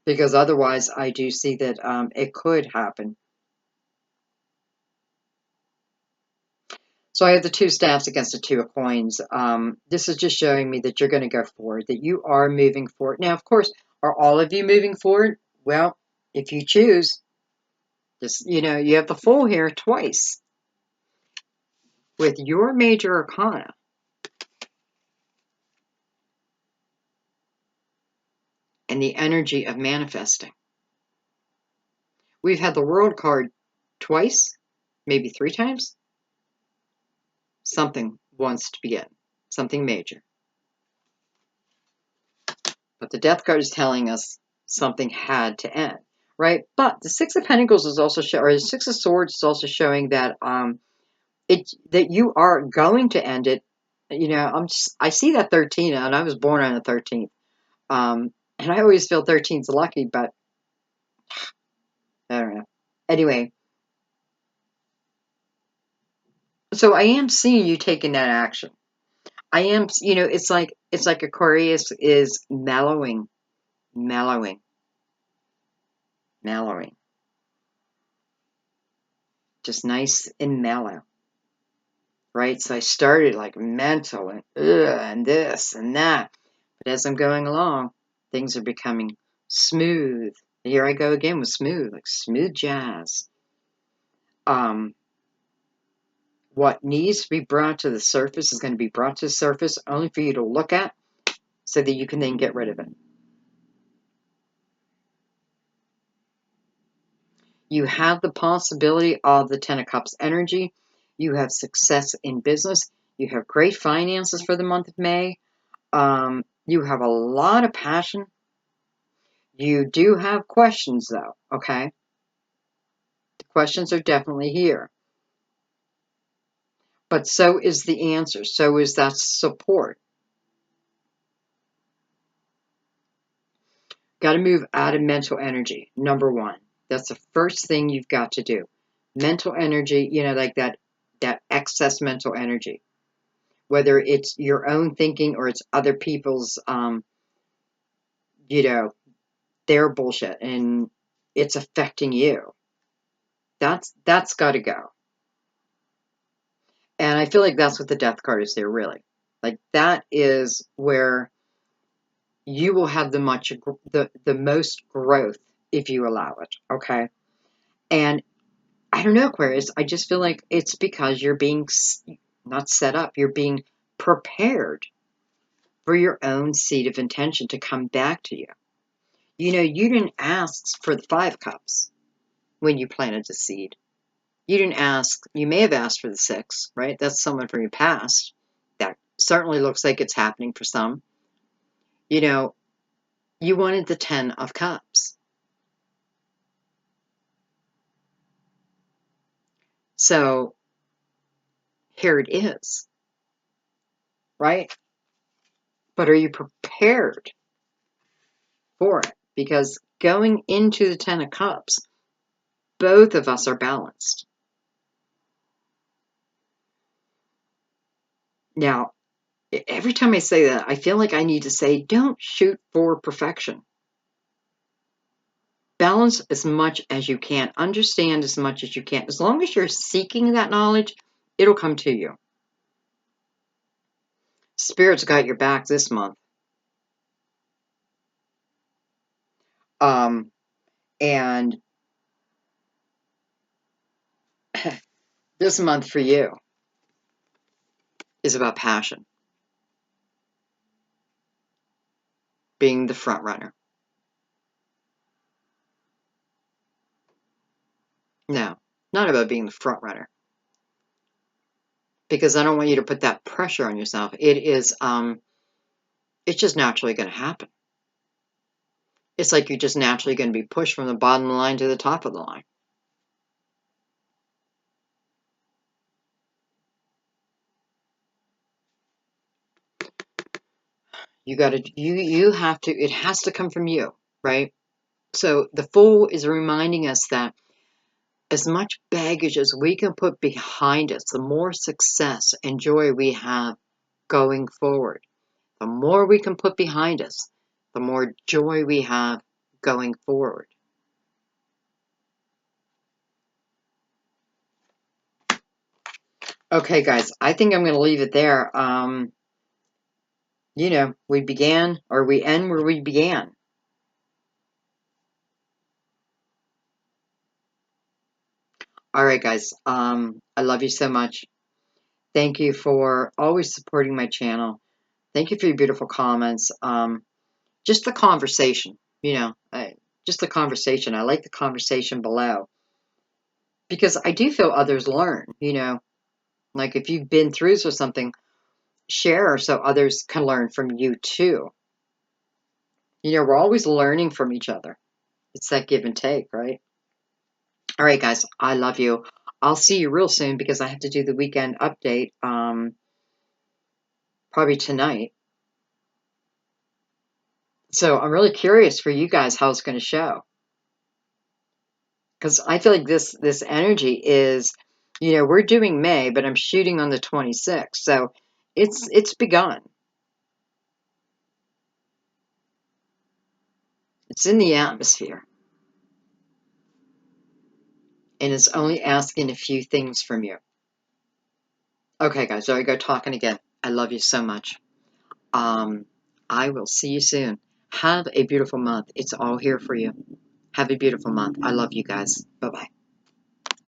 Because otherwise, I do see that it could happen. So I have the 2 staffs against the 2 of coins. This is just showing me that you're going to go forward, that you are moving forward. Now, of course, are all of you moving forward? Well, if you choose, just, you know, you have the Fool here twice. With your major arcana, and the energy of manifesting. We've had the World card twice, maybe 3 times. Something wants to begin, something major. But the Death card is telling us something had to end, right? But the 6 of Pentacles is also showing, or the 6 of Swords is also showing that that you are going to end it. You know, I see that 13, and I was born on the 13th. And I always feel 13's lucky, but I don't know. Anyway, so I am seeing you taking that action. I am, you know, it's like Aquarius is mellowing. Just nice and mellow. Right? So I started like mental and this and that. But as I'm going along, things are becoming smooth. Here I go again with smooth, like smooth jazz. What needs to be brought to the surface is going to be brought to the surface only for you to look at so that you can then get rid of it. You have the possibility of the 10 of Cups energy. You have success in business. You have great finances for the month of May. You have a lot of passion. You do have questions, though, okay? Questions are definitely here. But so is the answer. So is that support. Got to move out of mental energy, number one. That's the first thing you've got to do. Mental energy, like that excess mental energy. Whether it's your own thinking or it's other people's, their bullshit and it's affecting you. That's got to go. And I feel like that's what the death card is there, really. Like that is where you will have the most growth if you allow it. Okay. And I don't know, Aquarius. I just feel like it's because you're being not set up. You're being prepared for your own seed of intention to come back to you. You didn't ask for the 5 cups when you planted the seed. You didn't ask, you may have asked for the 6, right? That's someone from your past. That certainly looks like it's happening for some. You wanted the 10 of Cups. So here it is, right? But are you prepared for it? Because going into the 10 of Cups, both of us are balanced. Now, every time I say that, I feel like I need to say, don't shoot for perfection. Balance as much as you can. Understand as much as you can. As long as you're seeking that knowledge, it'll come to you. Spirit's got your back this month. And this month for you is about passion. Being the front runner. No, not about being the front runner. Because I don't want you to put that pressure on yourself. It's just naturally going to happen. It's like you're just naturally going to be pushed from the bottom of the line to the top of the line. You have to, it has to come from you, right? So the Fool is reminding us that as much baggage as we can put behind us, the more success and joy we have going forward. The more we can put behind us, the more joy we have going forward. Okay, guys, I think I'm going to leave it there. We began, or we end where we began. All right, guys, I love you so much. Thank you for always supporting my channel. Thank you for your beautiful comments. Just the conversation, just the conversation. I like the conversation below because I do feel others learn, like if you've been through something, share so others can learn from you too. We're always learning from each other. It's that give and take, right? All right, guys, I love you. I'll see you real soon because I have to do the weekend update probably tonight. So I'm really curious for you guys how it's going to show. Because I feel like this energy is, we're doing May, but I'm shooting on the 26th. So it's begun. It's in the atmosphere. And it's only asking a few things from you. Okay, guys, there I go talking again. I love you so much. I will see you soon. Have a beautiful month. It's all here for you. Have a beautiful month. I love you guys. Bye-bye.